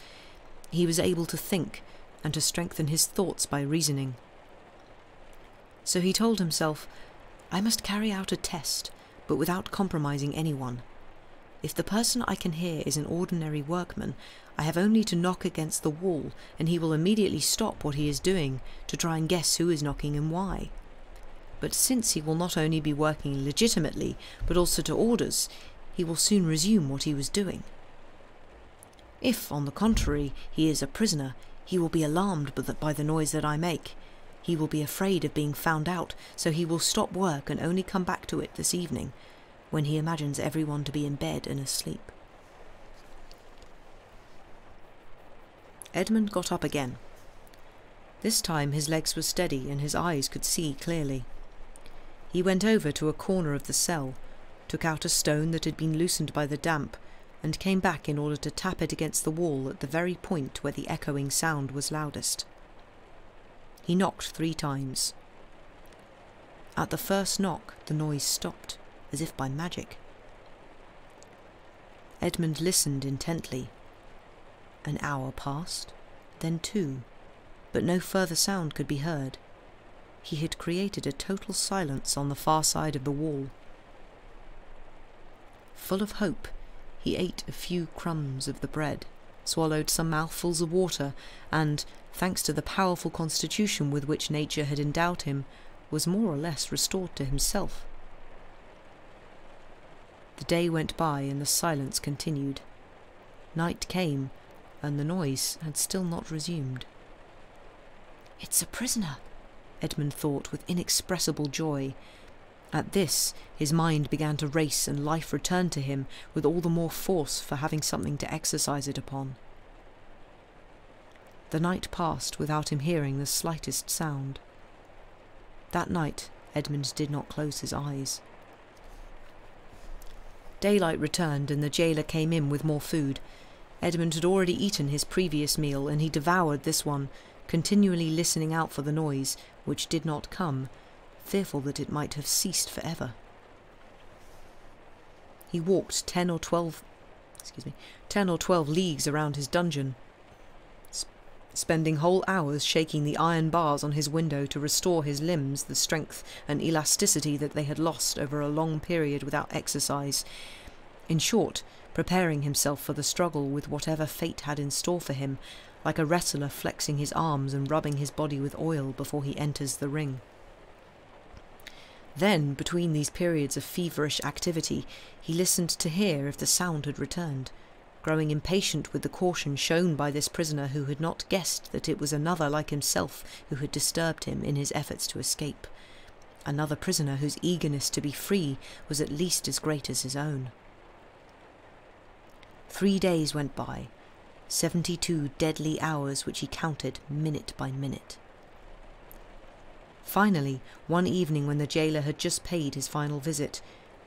He was able to think, and to strengthen his thoughts by reasoning. So he told himself, "I must carry out a test, but without compromising anyone. If the person I can hear is an ordinary workman, I have only to knock against the wall, and he will immediately stop what he is doing to try and guess who is knocking and why. But since he will not only be working legitimately, but also to orders, he will soon resume what he was doing. If, on the contrary, he is a prisoner, he will be alarmed by the noise that I make. He will be afraid of being found out, so he will stop work and only come back to it this evening, when he imagines everyone to be in bed and asleep." Edmund got up again. This time his legs were steady and his eyes could see clearly. He went over to a corner of the cell, took out a stone that had been loosened by the damp, and came back in order to tap it against the wall at the very point where the echoing sound was loudest. He knocked 3 times. At the first knock, the noise stopped, as if by magic. Edmund listened intently. An hour passed, then 2, but no further sound could be heard. He had created a total silence on the far side of the wall. Full of hope, he ate a few crumbs of the bread, swallowed some mouthfuls of water, and, thanks to the powerful constitution with which nature had endowed him, was more or less restored to himself. The day went by and the silence continued. Night came, and the noise had still not resumed. "It's a prisoner," Edmund thought with inexpressible joy. At this, his mind began to race and life returned to him with all the more force for having something to exercise it upon. The night passed without him hearing the slightest sound. That night, Edmund did not close his eyes. Daylight returned and the jailer came in with more food. Edmund had already eaten his previous meal and he devoured this one, continually listening out for the noise, which did not come, fearful that it might have ceased forever. He walked 10 or 12 leagues around his dungeon, spending whole hours shaking the iron bars on his window to restore his limbs the strength and elasticity that they had lost over a long period without exercise. In short, preparing himself for the struggle with whatever fate had in store for him, like a wrestler flexing his arms and rubbing his body with oil before he enters the ring. Then, between these periods of feverish activity, he listened to hear if the sound had returned, growing impatient with the caution shown by this prisoner who had not guessed that it was another like himself who had disturbed him in his efforts to escape, another prisoner whose eagerness to be free was at least as great as his own. 3 days went by, 72 deadly hours which he counted minute by minute. Finally, one evening when the jailer had just paid his final visit,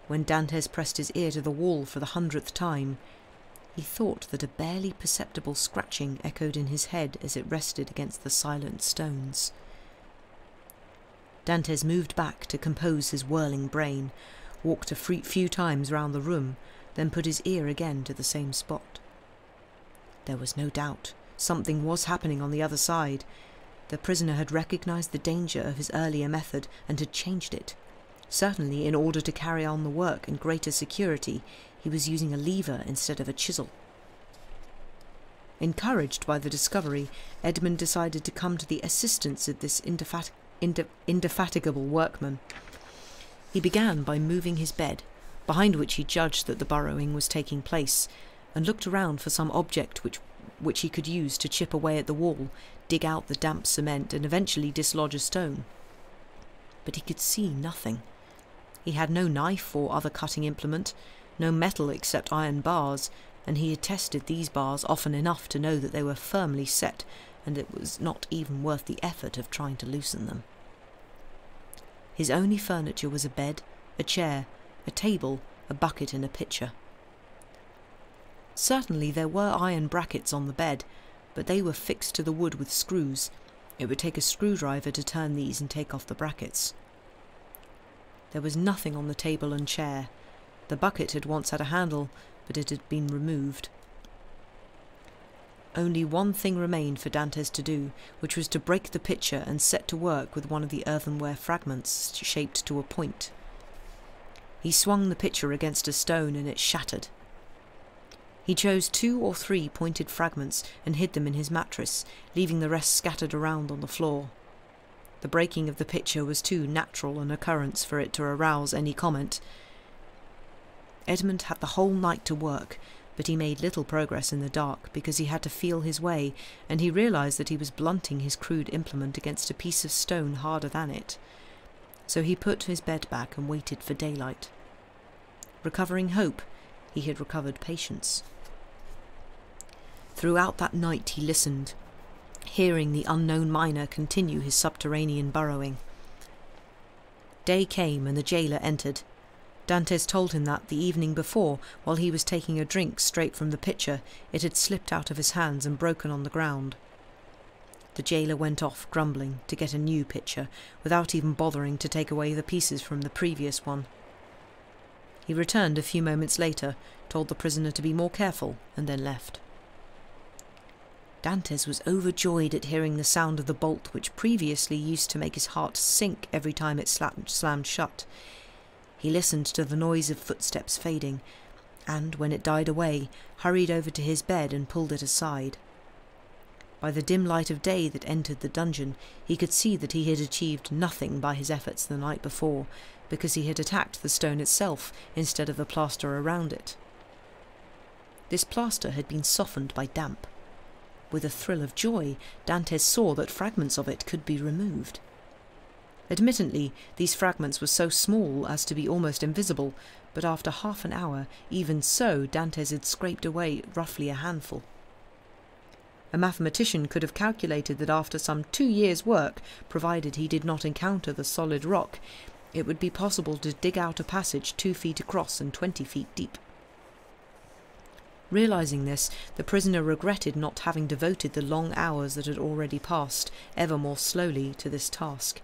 when Dantes pressed his ear to the wall for the 100th time, he thought that a barely perceptible scratching echoed in his head as it rested against the silent stones. Dantes moved back to compose his whirling brain, walked a few times round the room, then put his ear again to the same spot. There was no doubt. Something was happening on the other side. The prisoner had recognized the danger of his earlier method and had changed it. Certainly, in order to carry on the work in greater security, he was using a lever instead of a chisel. Encouraged by the discovery, Edmund decided to come to the assistance of this indefatigable workman. He began by moving his bed, behind which he judged that the burrowing was taking place, and looked around for some object which he could use to chip away at the wall, dig out the damp cement, and eventually dislodge a stone. But he could see nothing. He had no knife or other cutting implement, no metal except iron bars, and he had tested these bars often enough to know that they were firmly set, and it was not even worth the effort of trying to loosen them. His only furniture was a bed, a chair, a table, a bucket and a pitcher. Certainly there were iron brackets on the bed, but they were fixed to the wood with screws. It would take a screwdriver to turn these and take off the brackets. There was nothing on the table and chair. The bucket had once had a handle, but it had been removed. Only one thing remained for Dantes to do, which was to break the pitcher and set to work with one of the earthenware fragments shaped to a point. He swung the pitcher against a stone and it shattered. He chose 2 or 3 pointed fragments and hid them in his mattress, leaving the rest scattered around on the floor. The breaking of the pitcher was too natural an occurrence for it to arouse any comment. Edmund had the whole night to work, but he made little progress in the dark because he had to feel his way, and he realized that he was blunting his crude implement against a piece of stone harder than it. So he put his bed back and waited for daylight. Recovering hope, he had recovered patience. Throughout that night he listened, hearing the unknown miner continue his subterranean burrowing. Day came and the jailer entered. Dantes told him that, the evening before, while he was taking a drink straight from the pitcher, it had slipped out of his hands and broken on the ground. The jailer went off, grumbling, to get a new pitcher, without even bothering to take away the pieces from the previous one. He returned a few moments later, told the prisoner to be more careful, and then left. Dantes was overjoyed at hearing the sound of the bolt which previously used to make his heart sink every time it slammed shut. He listened to the noise of footsteps fading, and, when it died away, hurried over to his bed and pulled it aside. By the dim light of day that entered the dungeon, he could see that he had achieved nothing by his efforts the night before, because he had attacked the stone itself instead of the plaster around it. This plaster had been softened by damp. With a thrill of joy, Dantes saw that fragments of it could be removed. Admittedly, these fragments were so small as to be almost invisible, but after half an hour, even so, Dantes had scraped away roughly a handful. A mathematician could have calculated that after some 2 years' work, provided he did not encounter the solid rock, it would be possible to dig out a passage 2 feet across and 20 feet deep. Realizing this, the prisoner regretted not having devoted the long hours that had already passed ever more slowly to this task,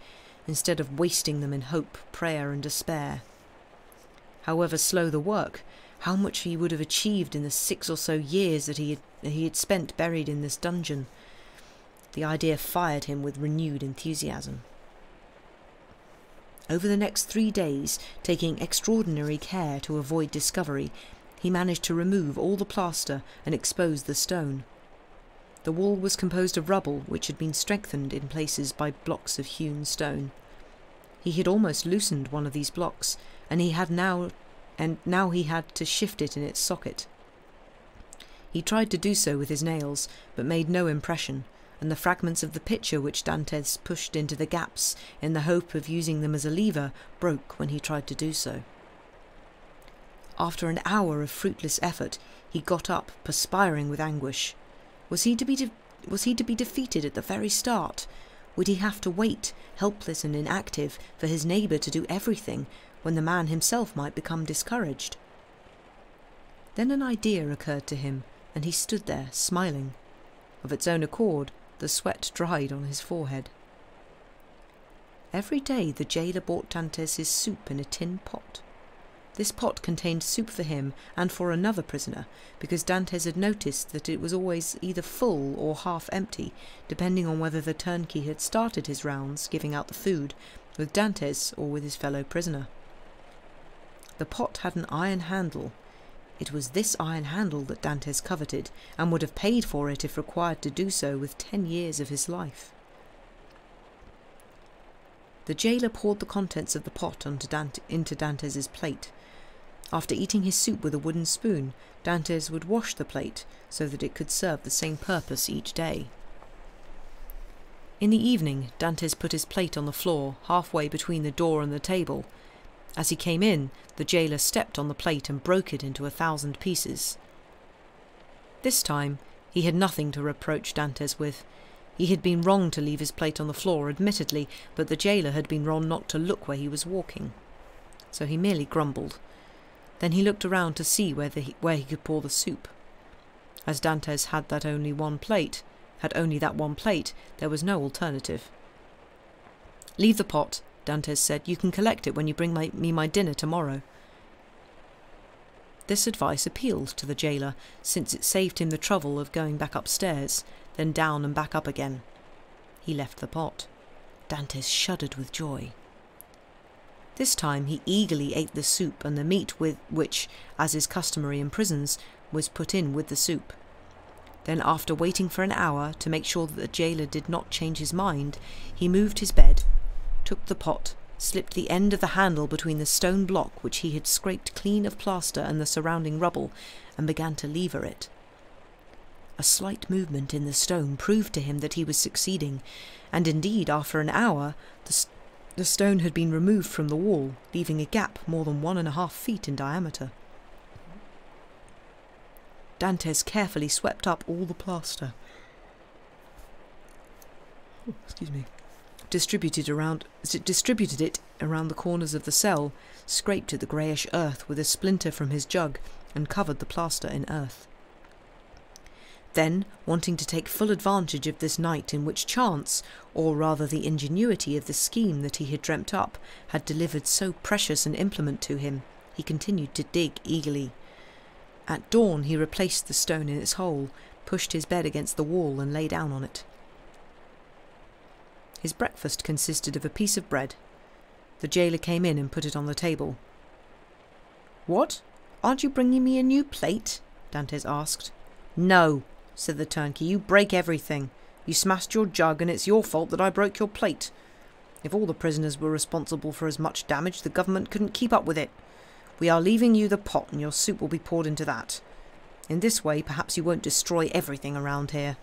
instead of wasting them in hope, prayer, and despair. However slow the work, how much he would have achieved in the 6 or so years that he had spent buried in this dungeon. The idea fired him with renewed enthusiasm. Over the next 3 days, taking extraordinary care to avoid discovery, he managed to remove all the plaster and expose the stone. The wall was composed of rubble which had been strengthened in places by blocks of hewn stone. He had almost loosened one of these blocks, and now he had to shift it in its socket. He tried to do so with his nails, but made no impression, and the fragments of the pitcher which Dantes pushed into the gaps in the hope of using them as a lever broke when he tried to do so. After an hour of fruitless effort, he got up, perspiring with anguish. Was he to be defeated at the very start? Would he have to wait, helpless and inactive, for his neighbour to do everything, when the man himself might become discouraged? Then an idea occurred to him, and he stood there, smiling. Of its own accord, the sweat dried on his forehead. Every day the jailer brought Dantes his soup in a tin pot. This pot contained soup for him and for another prisoner, because Dantes had noticed that it was always either full or half empty, depending on whether the turnkey had started his rounds, giving out the food, with Dantes or with his fellow prisoner. The pot had an iron handle. It was this iron handle that Dantes coveted, and would have paid for it if required to do so with 10 years of his life. The jailer poured the contents of the pot into Dantes's plate. After eating his soup with a wooden spoon, Dantes would wash the plate so that it could serve the same purpose each day. In the evening, Dantes put his plate on the floor, halfway between the door and the table. As he came in, the jailer stepped on the plate and broke it into 1,000 pieces. This time, he had nothing to reproach Dantes with. He had been wrong to leave his plate on the floor, admittedly, but the jailer had been wrong not to look where he was walking. So he merely grumbled. Then he looked around to see where he could pour the soup. As Dantes had only that one plate, there was no alternative. "Leave the pot," Dantes said. "You can collect it when you bring me my dinner tomorrow." This advice appealed to the jailer, since it saved him the trouble of going back upstairs, then down and back up again. He left the pot. Dantes shuddered with joy. This time he eagerly ate the soup and the meat which, as is customary in prisons, was put in with the soup. Then, after waiting for an hour to make sure that the jailer did not change his mind, he moved his bed, took the pot, slipped the end of the handle between the stone block which he had scraped clean of plaster and the surrounding rubble, and began to lever it. A slight movement in the stone proved to him that he was succeeding, and indeed, after an hour, the stone had been removed from the wall, leaving a gap more than 1.5 feet in diameter. Dantes carefully swept up all the plaster, distributed it around the corners of the cell, scraped at the greyish earth with a splinter from his jug, and covered the plaster in earth. Then, wanting to take full advantage of this night in which chance, or rather the ingenuity of the scheme that he had dreamt up, had delivered so precious an implement to him, he continued to dig eagerly. At dawn he replaced the stone in its hole, pushed his bed against the wall and lay down on it. His breakfast consisted of a piece of bread. The jailer came in and put it on the table. "What? Aren't you bringing me a new plate?" Dantes asked. "No," said the turnkey. "You break everything. You smashed your jug, and it's your fault that I broke your plate. If all the prisoners were responsible for as much damage, the government couldn't keep up with it. We are leaving you the pot, and your soup will be poured into that. In this way, perhaps you won't destroy everything around here."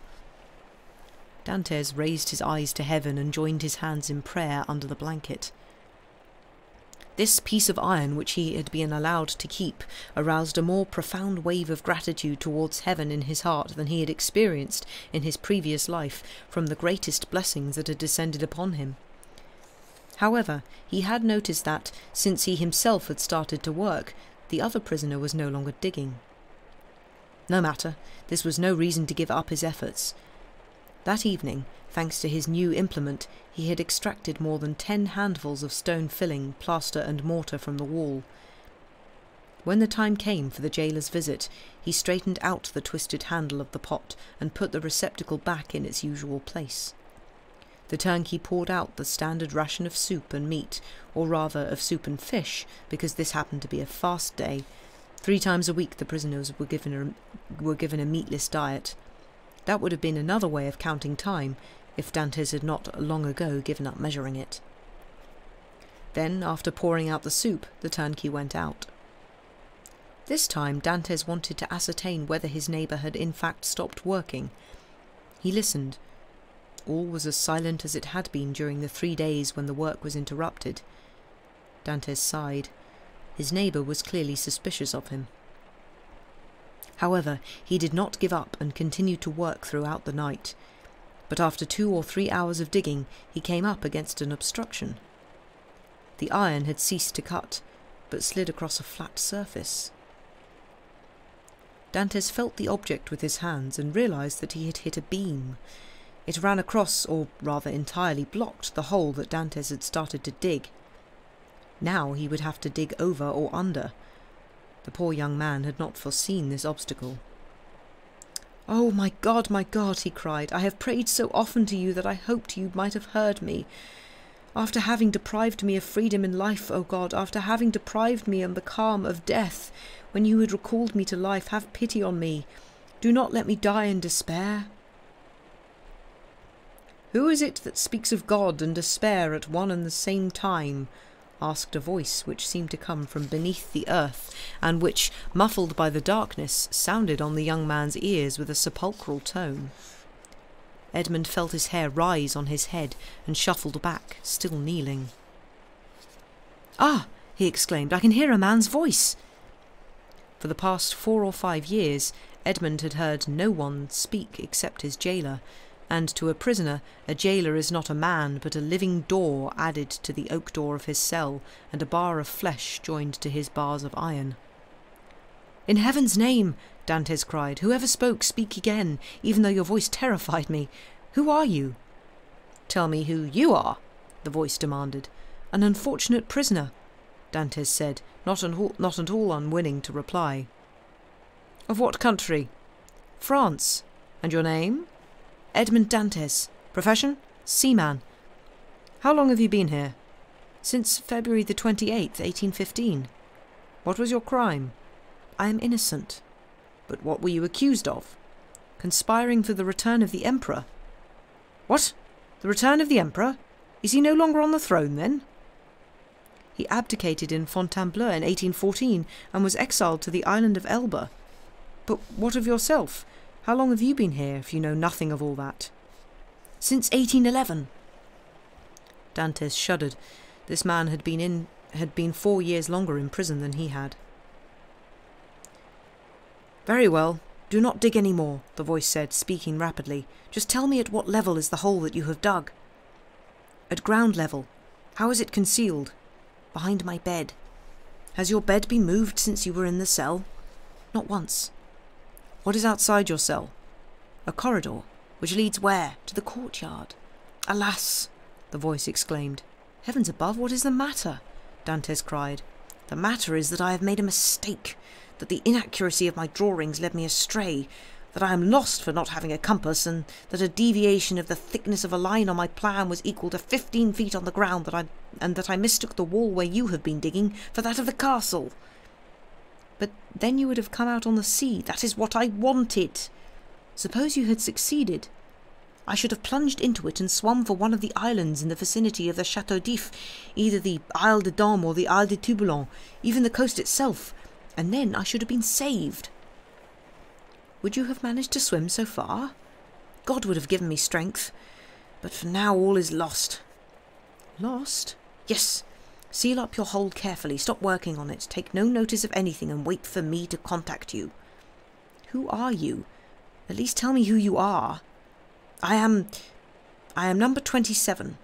Dantes raised his eyes to heaven and joined his hands in prayer under the blanket. This piece of iron which he had been allowed to keep aroused a more profound wave of gratitude towards heaven in his heart than he had experienced in his previous life from the greatest blessings that had descended upon him. However, he had noticed that, since he himself had started to work, the other prisoner was no longer digging. No matter, this was no reason to give up his efforts. That evening, thanks to his new implement, he had extracted more than 10 handfuls of stone filling, plaster and mortar from the wall. When the time came for the jailer's visit, he straightened out the twisted handle of the pot and put the receptacle back in its usual place. The turnkey poured out the standard ration of soup and meat, or rather of soup and fish, because this happened to be a fast day. 3 times a week the prisoners were given a meatless diet. That would have been another way of counting time, if Dantes had not long ago given up measuring it. Then, after pouring out the soup, the turnkey went out. This time Dantes wanted to ascertain whether his neighbour had in fact stopped working. He listened. All was as silent as it had been during the 3 days when the work was interrupted. Dantes sighed. His neighbour was clearly suspicious of him. However, he did not give up and continued to work throughout the night. But after 2 or 3 hours of digging, he came up against an obstruction. The iron had ceased to cut, but slid across a flat surface. Dantes felt the object with his hands and realized that he had hit a beam. It ran across, or rather entirely blocked, the hole that Dantes had started to dig. Now he would have to dig over or under. The poor young man had not foreseen this obstacle. "Oh, my God, he cried. "I have prayed so often to you that I hoped you might have heard me. After having deprived me of freedom in life, O God, after having deprived me in the calm of death, when you had recalled me to life, have pity on me. Do not let me die in despair." "Who is it that speaks of God and despair at one and the same time?" asked a voice which seemed to come from beneath the earth, and which, muffled by the darkness, sounded on the young man's ears with a sepulchral tone. Edmund felt his hair rise on his head and shuffled back, still kneeling. "Ah!" he exclaimed, "I can hear a man's voice." For the past 4 or 5 years, Edmund had heard no one speak except his jailer, and to a prisoner, a jailer is not a man, but a living door added to the oak door of his cell, and a bar of flesh joined to his bars of iron. "In heaven's name," Dantes cried, "whoever spoke, speak again, even though your voice terrified me. Who are you?" "Tell me who you are," the voice demanded. "An unfortunate prisoner," Dantes said, not at all unwilling to reply. "Of what country?" "France. And your name?" "Edmund Dantes. Profession?" "Seaman." "How long have you been here?" "Since February the 28th, 1815. "What was your crime?" "I am innocent." "But what were you accused of?" "Conspiring for the return of the Emperor." "What? The return of the Emperor? Is he no longer on the throne, then?" "He abdicated in Fontainebleau in 1814 and was exiled to the island of Elba." "But what of yourself? How long have you been here, if you know nothing of all that?" "Since 1811. Dantes shuddered. This man had been 4 years longer in prison than he had. "Very well. Do not dig any more," the voice said, speaking rapidly. "Just tell me at what level is the hole that you have dug." "At ground level." "How is it concealed?" "Behind my bed." "Has your bed been moved since you were in the cell?" "Not once." "What is outside your cell?" "A corridor." "Which leads where?" "To the courtyard." "Alas!" the voice exclaimed. "Heavens above, what is the matter?" Dantes cried. "The matter is that I have made a mistake, that the inaccuracy of my drawings led me astray, that I am lost for not having a compass, and that a deviation of the thickness of a line on my plan was equal to 15 feet on the ground, and that I mistook the wall where you have been digging for that of the castle." "But then you would have come out on the sea." "That is what I wanted." "Suppose you had succeeded?" "I should have plunged into it and swum for one of the islands in the vicinity of the Château d'If, either the Isle de Dôme or the Isle de Toulon, even the coast itself, and then I should have been saved." "Would you have managed to swim so far?" "God would have given me strength, but for now all is lost." "Lost?" "Yes. Seal up your hold carefully, stop working on it, take no notice of anything, and wait for me to contact you." "Who are you? At least tell me who you are." I am number 27.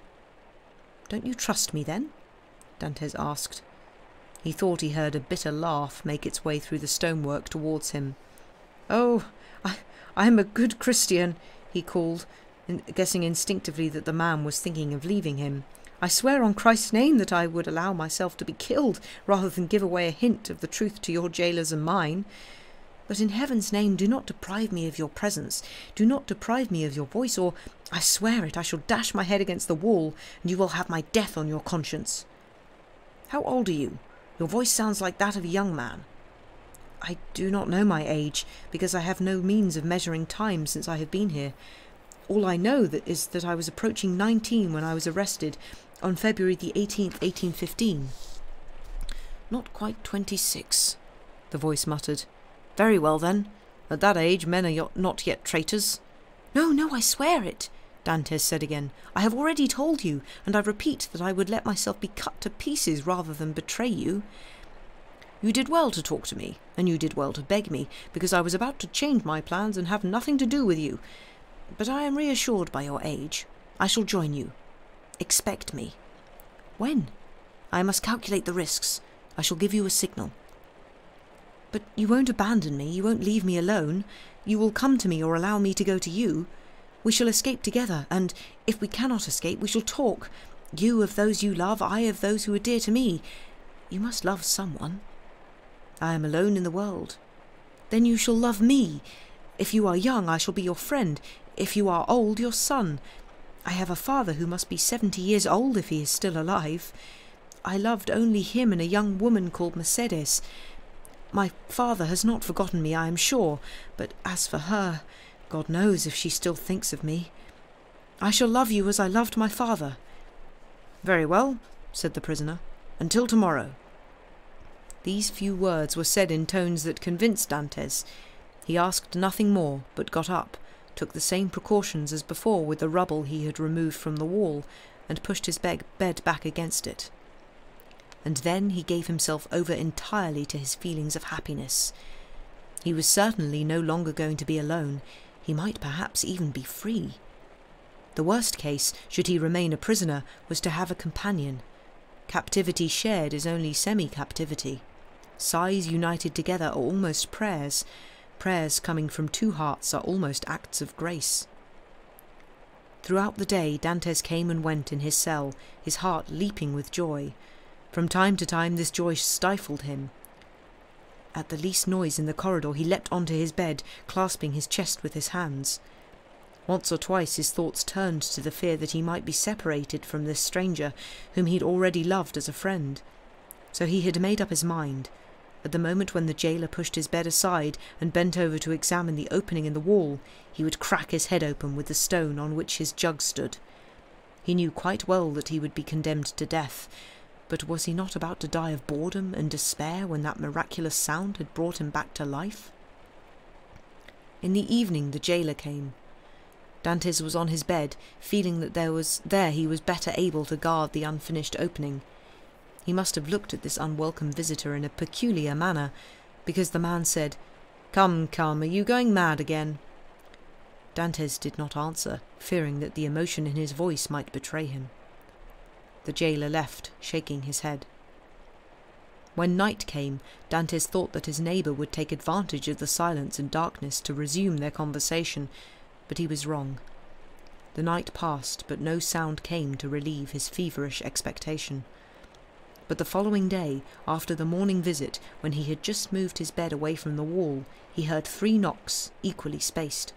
"Don't you trust me, then?" Dantes asked. He thought he heard a bitter laugh make its way through the stonework towards him. "Oh, I am a good Christian," he called, guessing instinctively that the man was thinking of leaving him. "I swear on Christ's name that I would allow myself to be killed rather than give away a hint of the truth to your jailers and mine. But in heaven's name, do not deprive me of your presence. Do not deprive me of your voice, or, I swear it, I shall dash my head against the wall, and you will have my death on your conscience." "How old are you? Your voice sounds like that of a young man." "I do not know my age, because I have no means of measuring time since I have been here. All I know is that I was approaching 19 when I was arrested on February the 18th, 1815. "Not quite 26, the voice muttered. "Very well, then. At that age men are not yet traitors." No, I swear it," Dantes said again. "I have already told you, and I repeat that I would let myself be cut to pieces rather than betray you." "You did well to talk to me, and you did well to beg me, because I was about to change my plans and have nothing to do with you. But I am reassured by your age. I shall join you. Expect me." "When?" "I must calculate the risks. I shall give you a signal." "But you won't abandon me, you won't leave me alone. You will come to me or allow me to go to you. We shall escape together, and if we cannot escape, we shall talk. You of those you love, I of those who are dear to me. You must love someone." "I am alone in the world." "Then you shall love me. If you are young, I shall be your friend. If you are old, your son. I have a father who must be 70 years old if he is still alive. I loved only him and a young woman called Mercedes. My father has not forgotten me, I am sure, but as for her, God knows if she still thinks of me. I shall love you as I loved my father." "Very well," said the prisoner. "Until tomorrow." These few words were said in tones that convinced Dantes. He asked nothing more, but got up, took the same precautions as before with the rubble he had removed from the wall, and pushed his bed back against it. And then he gave himself over entirely to his feelings of happiness. He was certainly no longer going to be alone. He might perhaps even be free. The worst case, should he remain a prisoner, was to have a companion. Captivity shared is only semi-captivity. Sighs united together are almost prayers. Prayers coming from two hearts are almost acts of grace. Throughout the day Dantes came and went in his cell, his heart leaping with joy. From time to time this joy stifled him. At the least noise in the corridor he leapt onto his bed, clasping his chest with his hands. Once or twice his thoughts turned to the fear that he might be separated from this stranger, whom he had already loved as a friend. So he had made up his mind. At the moment when the jailer pushed his bed aside and bent over to examine the opening in the wall, he would crack his head open with the stone on which his jug stood. He knew quite well that he would be condemned to death, but was he not about to die of boredom and despair when that miraculous sound had brought him back to life? In the evening the jailer came. Dantes was on his bed, feeling that there he was better able to guard the unfinished opening. He must have looked at this unwelcome visitor in a peculiar manner, because the man said, "Come, come, are you going mad again?" Dantes did not answer, fearing that the emotion in his voice might betray him. The jailer left, shaking his head. When night came, Dantes thought that his neighbour would take advantage of the silence and darkness to resume their conversation, but he was wrong. The night passed, but no sound came to relieve his feverish expectation. But the following day, after the morning visit, when he had just moved his bed away from the wall, he heard 3 knocks, equally spaced.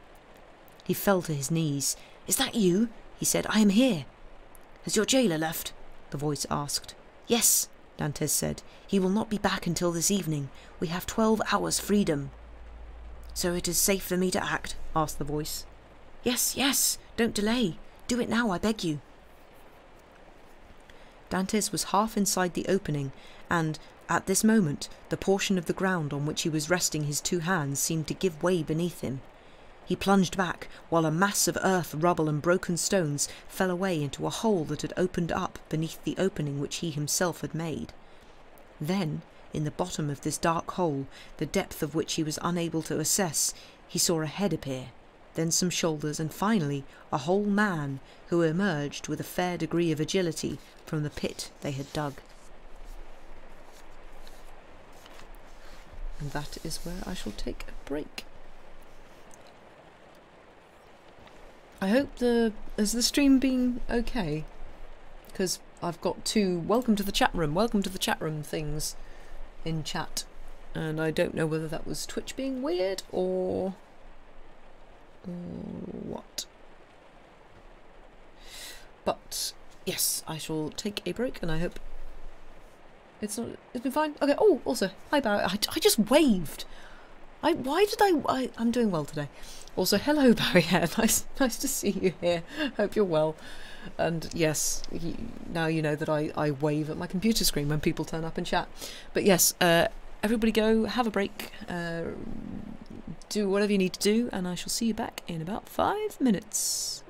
He fell to his knees. "Is that you?" he said. "I am here." "Has your jailer left?" the voice asked. "Yes," Dantes said. "He will not be back until this evening. We have 12 hours freedom." "So it is safe for me to act?" asked the voice. "Yes, yes, don't delay. Do it now, I beg you." Dantes was half inside the opening, and, at this moment, the portion of the ground on which he was resting his 2 hands seemed to give way beneath him. He plunged back, while a mass of earth, rubble, and broken stones fell away into a hole that had opened up beneath the opening which he himself had made. Then, in the bottom of this dark hole, the depth of which he was unable to assess, he saw a head appear, then some shoulders, and finally a whole man, who emerged with a fair degree of agility from the pit they had dug. And that is where I shall take a break. I hope has the stream been okay? Because I've got two welcome to the chat room things in chat, and I don't know whether that was Twitch being weird or what. But yes, I shall take a break, and I hope it's been fine. Okay. Oh, also, hi Barry. I just waved. I'm doing well today. Also, hello Barry. Nice to see you here. Hope you're well. And yes, now you know that I wave at my computer screen when people turn up and chat. But yes, everybody go, have a break, do whatever you need to do, and I shall see you back in about 5 minutes.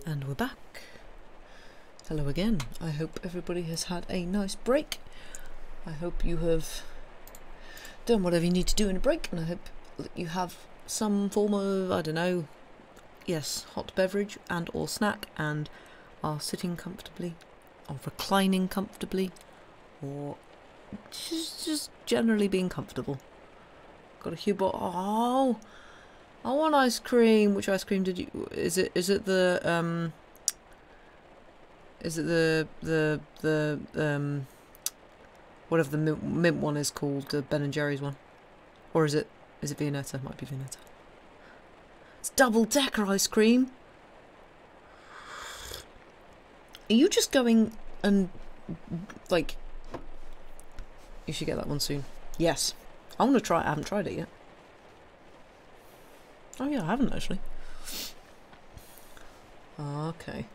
And we're back. Hello again. I hope everybody has had a nice break. I hope you have done whatever you need to do in a break, and I hope that you have some form of, I don't know, yes, hot beverage and or snack, and are sitting comfortably, or reclining comfortably, or just generally being comfortable. Got a Hugo. Oh, I want ice cream. Which ice cream did you? Is it the whatever the mint one is called, the Ben and Jerry's one, or is it Viennetta? Might be Viennetta. It's double-decker ice cream. Are you just going and like? You should get that one soon. Yes, I want to try it. I haven't tried it yet. Oh yeah, I haven't actually. Okay.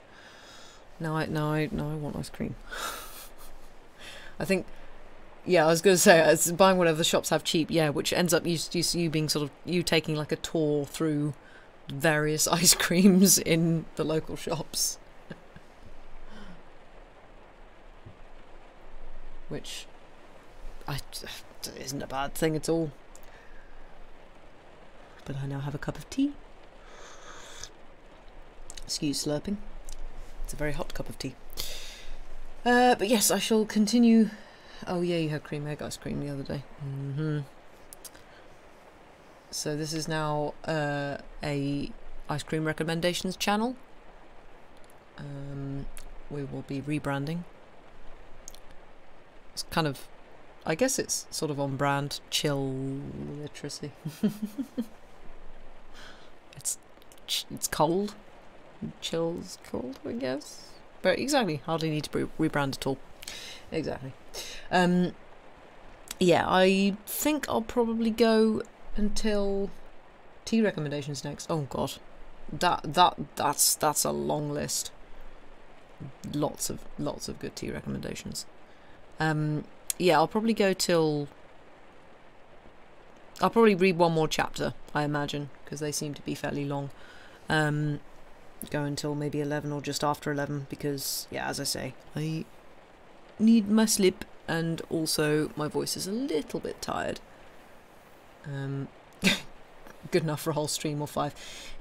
Now I want ice cream. I think, yeah, I was going to say, it's buying whatever the shops have cheap, yeah, which ends up you being sort of, you taking like a tour through various ice creams in the local shops. Which isn't a bad thing at all. But I now have a cup of tea. Excuse slurping. It's a very hot cup of tea. But yes, I shall continue. Oh yeah, you had cream egg ice cream the other day. So this is now a ice cream recommendations channel. We will be rebranding. It's kind of, I guess it's sort of on brand, chill literacy. It's cold. Chill's cold, I guess. But exactly, hardly need to rebrand at all. Exactly. Yeah, I think I'll probably go until tea recommendations next. Oh god, that's a long list. Lots of good tea recommendations. Yeah, I'll probably go till. I'll probably read one more chapter, I imagine, because they seem to be fairly long. Go until maybe 11 or just after 11, because, yeah, as I say, I need my sleep, and also my voice is a little bit tired. Good enough for a whole stream or 5.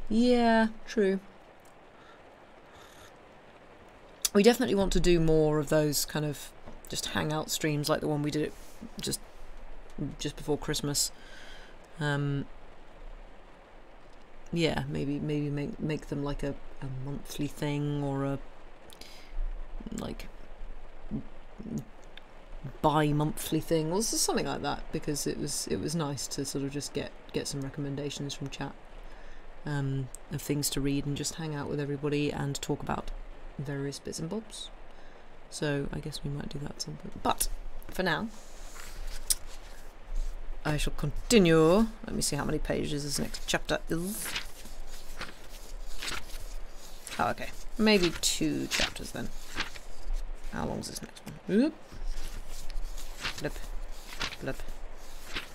Yeah, true. We definitely want to do more of those kind of just hangout streams like the one we did it just before Christmas. Yeah, maybe make them like a monthly thing, or a like bi-monthly thing, or something like that, because it was nice to sort of just get some recommendations from chat, of things to read, and just hang out with everybody and talk about various bits and bobs. So I guess we might do that at some point. But for now, I shall continue. Let me see how many pages this next chapter is. Oh, okay. Maybe 2 chapters then. How long is this next one? Oop. Blip. Blip.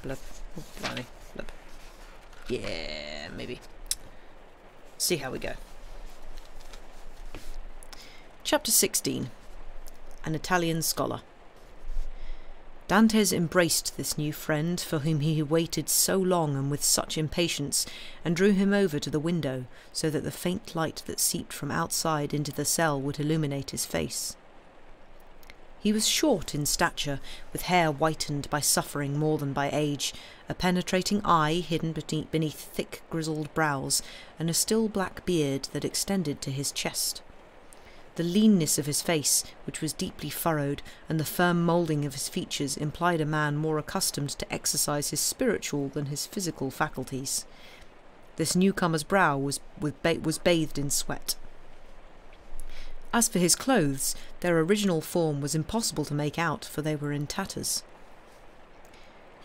Blip. Oh, blimey. Blip. Yeah, maybe. See how we go. Chapter 16. An Italian Scholar. Dantes embraced this new friend for whom he had waited so long and with such impatience, and drew him over to the window so that the faint light that seeped from outside into the cell would illuminate his face. He was short in stature, with hair whitened by suffering more than by age, a penetrating eye hidden beneath thick grizzled brows, and a still black beard that extended to his chest. The leanness of his face, which was deeply furrowed, and the firm moulding of his features implied a man more accustomed to exercise his spiritual than his physical faculties. This newcomer's brow was bathed in sweat. As for his clothes, their original form was impossible to make out, for they were in tatters.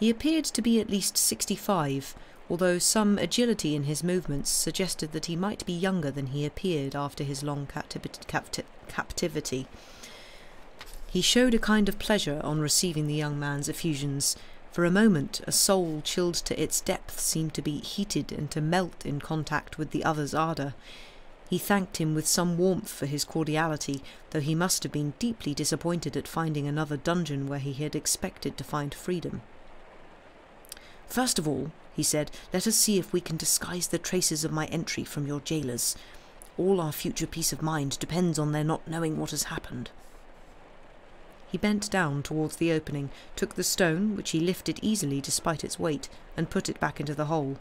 He appeared to be at least 65, although some agility in his movements suggested that he might be younger than he appeared after his long captivity. He showed a kind of pleasure on receiving the young man's effusions. For a moment, a soul chilled to its depth seemed to be heated and to melt in contact with the other's ardour. He thanked him with some warmth for his cordiality, though he must have been deeply disappointed at finding another dungeon where he had expected to find freedom. "First of all," he said, "let us see if we can disguise the traces of my entry from your jailers. All our future peace of mind depends on their not knowing what has happened." He bent down towards the opening, took the stone, which he lifted easily despite its weight, and put it back into the hole.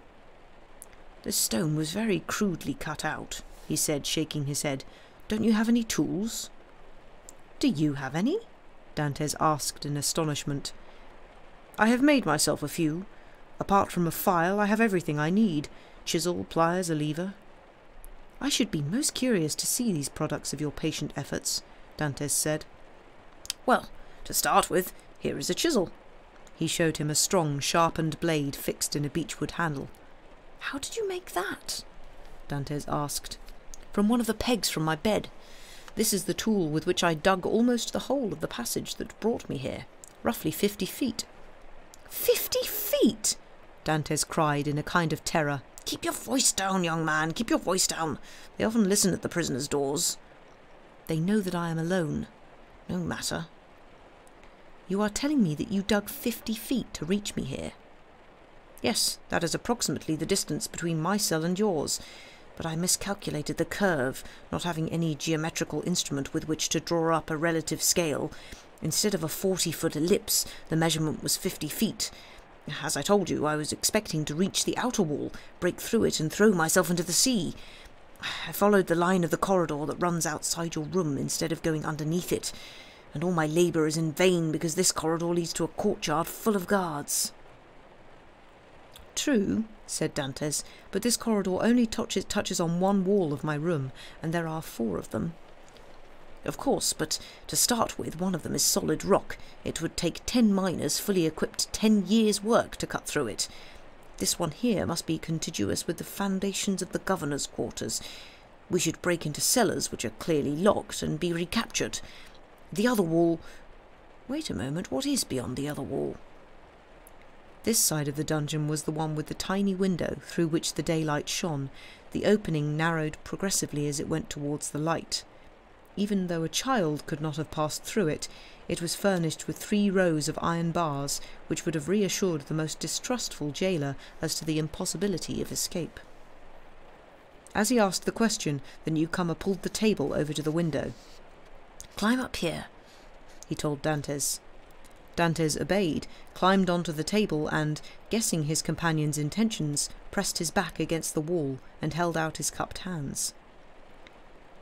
"This stone was very crudely cut out," he said, shaking his head. "Don't you have any tools?" "Do you have any?" Dantes asked in astonishment. "I have made myself a few. Apart from a file, I have everything I need. Chisel, pliers, a lever." "I should be most curious to see these products of your patient efforts," Dantes said. "Well, to start with, here is a chisel." He showed him a strong, sharpened blade fixed in a beechwood handle. "How did you make that?" Dantes asked. "From one of the pegs from my bed. This is the tool with which I dug almost the whole of the passage that brought me here, roughly 50 feet. 50 feet! Dantes cried in a kind of terror. "Keep your voice down, young man, keep your voice down. They often listen at the prisoners' doors." "They know that I am alone." "No matter." "You are telling me that you dug 50 feet to reach me here?" "Yes, that is approximately the distance between my cell and yours. But I miscalculated the curve, not having any geometrical instrument with which to draw up a relative scale. Instead of a 40-foot ellipse, the measurement was 50 feet. As I told you, I was expecting to reach the outer wall, break through it, and throw myself into the sea. I followed the line of the corridor that runs outside your room instead of going underneath it, and all my labour is in vain because this corridor leads to a courtyard full of guards." "True," said Dantes, "but this corridor only touches on one wall of my room, and there are 4 of them." "Of course, but to start with, one of them is solid rock. It would take 10 miners fully equipped 10 years' work to cut through it. This one here must be contiguous with the foundations of the governor's quarters. We should break into cellars which are clearly locked and be recaptured. The other wall— Wait a moment, what is beyond the other wall?" This side of the dungeon was the one with the tiny window through which the daylight shone. The opening narrowed progressively as it went towards the light. Even though a child could not have passed through it, it was furnished with 3 rows of iron bars, which would have reassured the most distrustful jailer as to the impossibility of escape. As he asked the question, the newcomer pulled the table over to the window. "Climb up here," he told Dantes. Dantes obeyed, climbed onto the table and, guessing his companion's intentions, pressed his back against the wall and held out his cupped hands.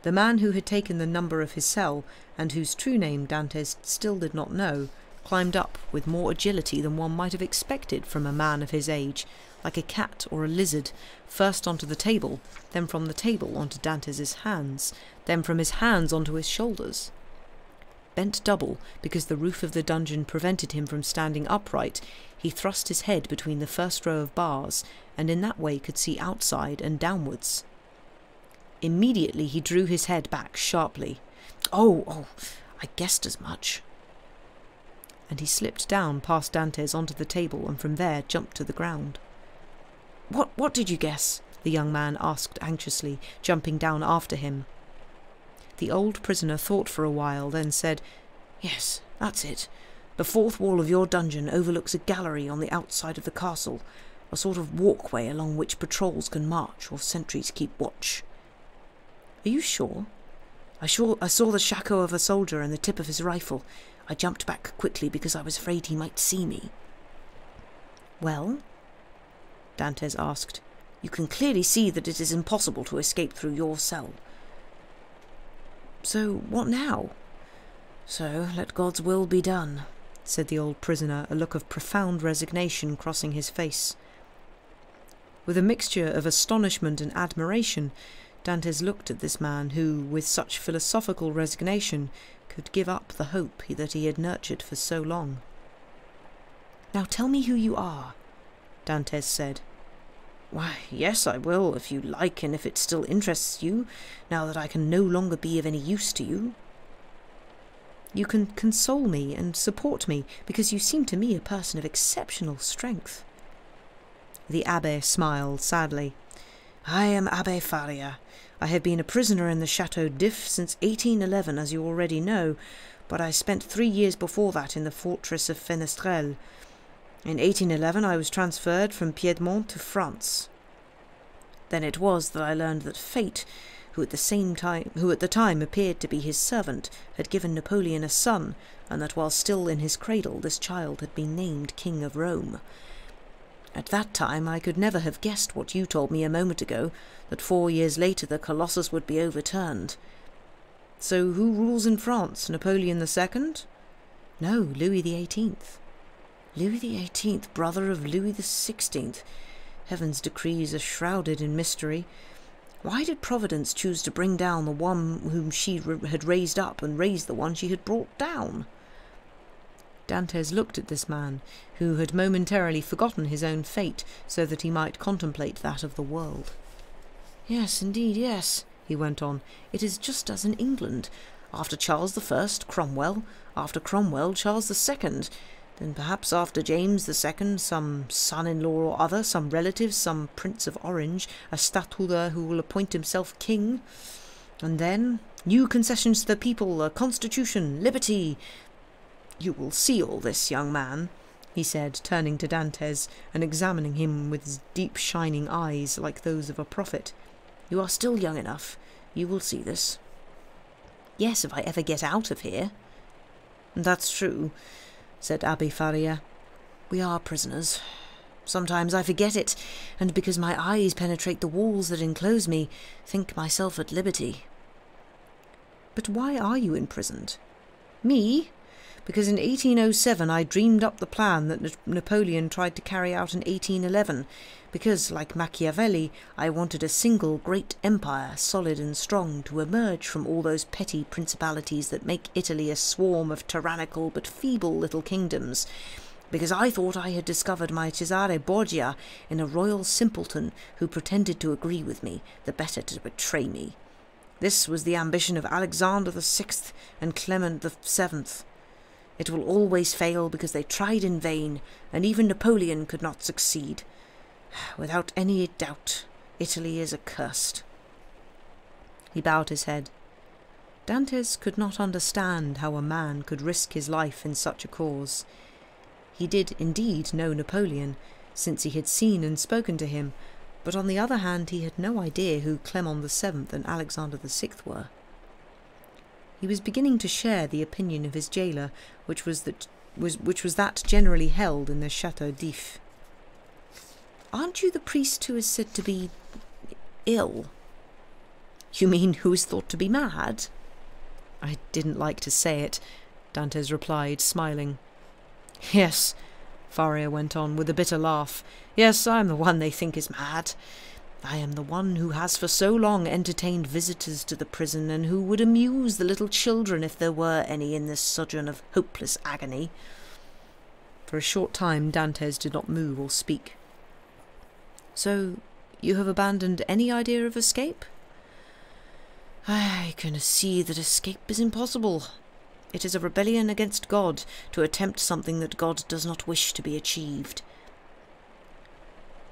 The man who had taken the number of his cell, and whose true name Dantes still did not know, climbed up with more agility than one might have expected from a man of his age, like a cat or a lizard, first onto the table, then from the table onto Dantes's hands, then from his hands onto his shoulders. Bent double, because the roof of the dungeon prevented him from standing upright, he thrust his head between the first row of bars, and in that way could see outside and downwards. Immediately he drew his head back sharply. Oh, I guessed as much." And he slipped down past Dantes onto the table and from there jumped to the ground. What did you guess?" the young man asked anxiously, jumping down after him. The old prisoner thought for a while, then said, "Yes, that's it. The 4th wall of your dungeon overlooks a gallery on the outside of the castle, a sort of walkway along which patrols can march or sentries keep watch." "Are you sure?" I saw the shako of a soldier and the tip of his rifle. I jumped back quickly because I was afraid he might see me." "Well?" Dantes asked. "You can clearly see that it is impossible to escape through your cell." "So what now?" "So let God's will be done," said the old prisoner, a look of profound resignation crossing his face. With a mixture of astonishment and admiration, Dantes looked at this man who, with such philosophical resignation, could give up the hope that he had nurtured for so long. "Now tell me who you are," Dantes said. "Why, yes, I will, if you like, and if it still interests you, now that I can no longer be of any use to you." "You can console me and support me, because you seem to me a person of exceptional strength." The abbé smiled sadly. "I am Abbé Faria. I have been a prisoner in the Château d'If since 1811, as you already know, but I spent 3 years before that in the fortress of Fenestrelle. In 1811 I was transferred from Piedmont to France. Then it was that I learned that fate, who at the time appeared to be his servant, had given Napoleon a son, and that while still in his cradle this child had been named King of Rome. At that time I could never have guessed what you told me a moment ago, that 4 years later the Colossus would be overturned. So who rules in France? Napoleon II? No, Louis XVIII. Louis XVIII, brother of Louis XVI. Heaven's decrees are shrouded in mystery. Why did Providence choose to bring down the one whom she had raised up and raise the one she had brought down? Dantès looked at this man, who had momentarily forgotten his own fate so that he might contemplate that of the world. "Yes, indeed, yes," he went on. "It is just as in England. After Charles I, Cromwell. After Cromwell, Charles II. Then perhaps after James II, some son-in-law or other, some relative, some Prince of Orange, a stadtholder who will appoint himself king. And then new concessions to the people, a constitution, liberty. You will see all this, young man," he said, turning to Dantès and examining him with his deep shining eyes like those of a prophet. "You are still young enough. You will see this." "Yes, if I ever get out of here." "That's true," said Abbé Faria. "We are prisoners. Sometimes I forget it, and because my eyes penetrate the walls that enclose me, think myself at liberty." "But why are you imprisoned?" "Me? Because in 1807 I dreamed up the plan that Napoleon tried to carry out in 1811, because, like Machiavelli, I wanted a single great empire, solid and strong, to emerge from all those petty principalities that make Italy a swarm of tyrannical but feeble little kingdoms, because I thought I had discovered my Cesare Borgia in a royal simpleton who pretended to agree with me, the better to betray me. This was the ambition of Alexander VI and Clement VII. It will always fail because they tried in vain, and even Napoleon could not succeed. Without any doubt, Italy is accursed." He bowed his head. Dantès could not understand how a man could risk his life in such a cause. He did indeed know Napoleon, since he had seen and spoken to him, but on the other hand he had no idea who Clement VII and Alexander VI were. He was beginning to share the opinion of his jailer, which was that generally held in the Château d'If. "Aren't you the priest who is said to be ill?" "You mean who is thought to be mad?" "I didn't like to say it," Dantès replied, smiling. "Yes," Faria went on, with a bitter laugh. "Yes, I am the one they think is mad. I am the one who has for so long entertained visitors to the prison, and who would amuse the little children if there were any in this sojourn of hopeless agony." For a short time Dantès did not move or speak. "So you have abandoned any idea of escape?" "I can see that escape is impossible. It is a rebellion against God to attempt something that God does not wish to be achieved."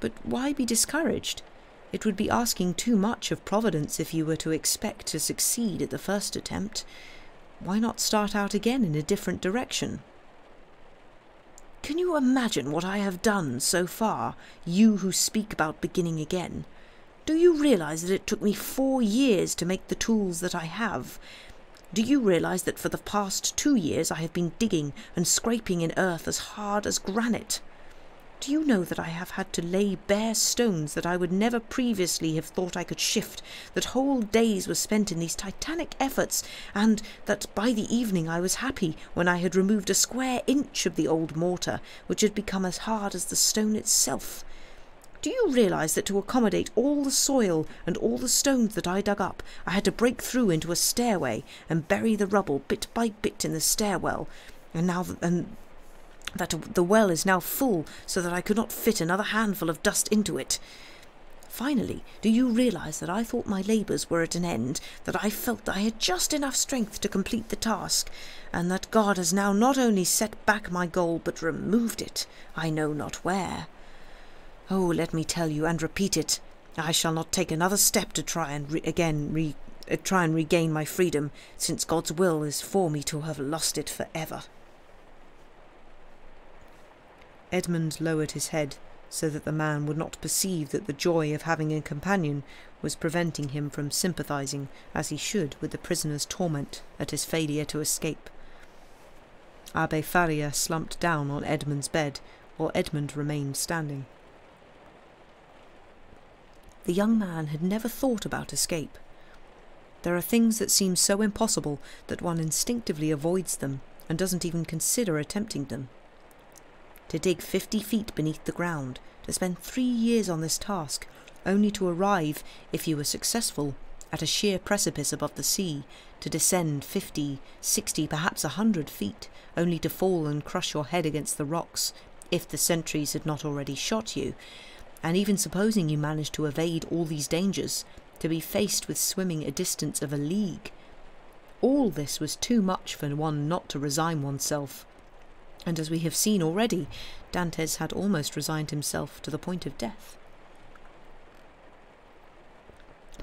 "But why be discouraged? It would be asking too much of Providence if you were to expect to succeed at the first attempt. Why not start out again in a different direction?" "Can you imagine what I have done so far, you who speak about beginning again? Do you realize that it took me 4 years to make the tools that I have? Do you realize that for the past 2 years I have been digging and scraping in earth as hard as granite? Do you know that I have had to lay bare stones that I would never previously have thought I could shift, that whole days were spent in these titanic efforts, and that by the evening I was happy when I had removed a square inch of the old mortar, which had become as hard as the stone itself? Do you realize that to accommodate all the soil and all the stones that I dug up, I had to break through into a stairway and bury the rubble bit by bit in the stairwell, and that the well is now full, so that I could not fit another handful of dust into it? Finally, do you realize that I thought my labours were at an end, that I felt I had just enough strength to complete the task, and that God has now not only set back my goal, but removed it, I know not where? Oh, let me tell you and repeat it, I shall not take another step to try and regain my freedom, since God's will is for me to have lost it for ever." Edmund lowered his head, so that the man would not perceive that the joy of having a companion was preventing him from sympathizing as he should with the prisoner's torment at his failure to escape. Abbe Faria slumped down on Edmund's bed, while Edmund remained standing. The young man had never thought about escape. There are things that seem so impossible that one instinctively avoids them and doesn't even consider attempting them. To dig 50 feet beneath the ground, to spend 3 years on this task, only to arrive, if you were successful, at a sheer precipice above the sea, to descend 50, 60, perhaps 100 feet, only to fall and crush your head against the rocks, if the sentries had not already shot you, and even supposing you managed to evade all these dangers, to be faced with swimming a distance of a league. All this was too much for one not to resign oneself. And as we have seen already, Dantes had almost resigned himself to the point of death.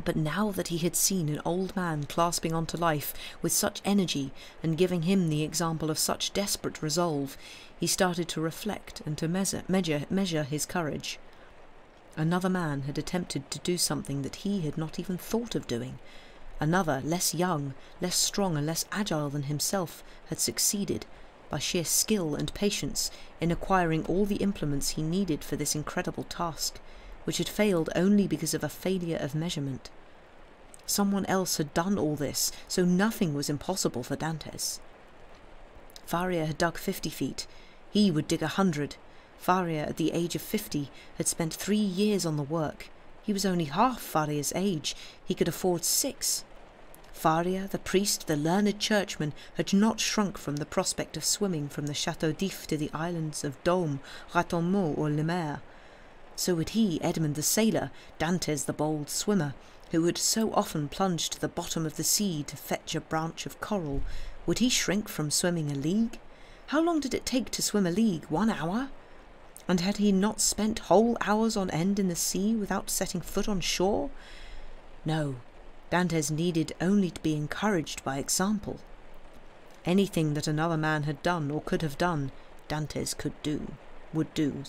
But now that he had seen an old man clasping on to life with such energy and giving him the example of such desperate resolve, he started to reflect and to measure his courage. Another man had attempted to do something that he had not even thought of doing. Another, less young, less strong and less agile than himself, had succeeded, by sheer skill and patience, in acquiring all the implements he needed for this incredible task, which had failed only because of a failure of measurement. Someone else had done all this, so nothing was impossible for Dantes. Faria had dug 50 feet. He would dig 100. Faria, at the age of 50, had spent 3 years on the work. He was only half Faria's age. He could afford 6. Faria, the priest, the learned churchman, had not shrunk from the prospect of swimming from the Chateau d'If to the islands of Dôme, Ratonneau, or Le Maire. So would he, Edmund the sailor, Dantes the bold swimmer, who had so often plunged to the bottom of the sea to fetch a branch of coral. Would he shrink from swimming a league? How long did it take to swim a league? 1 hour? And had he not spent whole hours on end in the sea without setting foot on shore? No. Dantes needed only to be encouraged by example. Anything that another man had done or could have done, Dantes would do.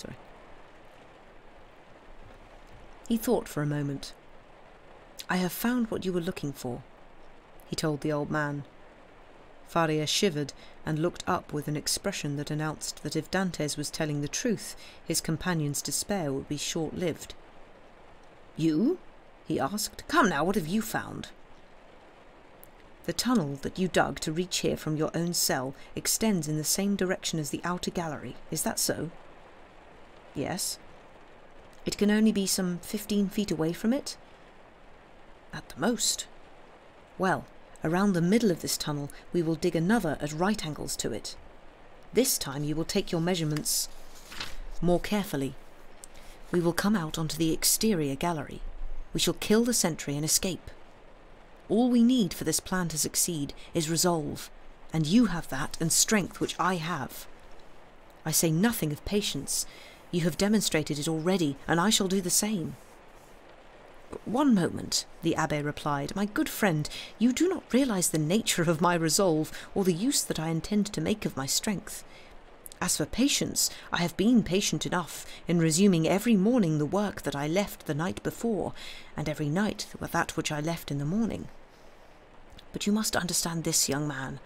He thought for a moment. "I have found what you were looking for," he told the old man. Faria shivered and looked up with an expression that announced that if Dantes was telling the truth, his companion's despair would be short-lived. "You?" he asked. "Come now, what have you found?" "The tunnel that you dug to reach here from your own cell extends in the same direction as the outer gallery. Is that so?" "Yes." "It can only be some 15 feet away from it?" "At the most." "Well, around the middle of this tunnel we will dig another at right angles to it. This time you will take your measurements more carefully. We will come out onto the exterior gallery. We shall kill the sentry and escape. All we need for this plan to succeed is resolve, and you have that and strength which I have. I say nothing of patience. You have demonstrated it already, and I shall do the same." "One moment," the abbé replied. "My good friend, you do not realize the nature of my resolve, or the use that I intend to make of my strength. As for patience, I have been patient enough in resuming every morning the work that I left the night before, and every night that which I left in the morning. But you must understand this, young man.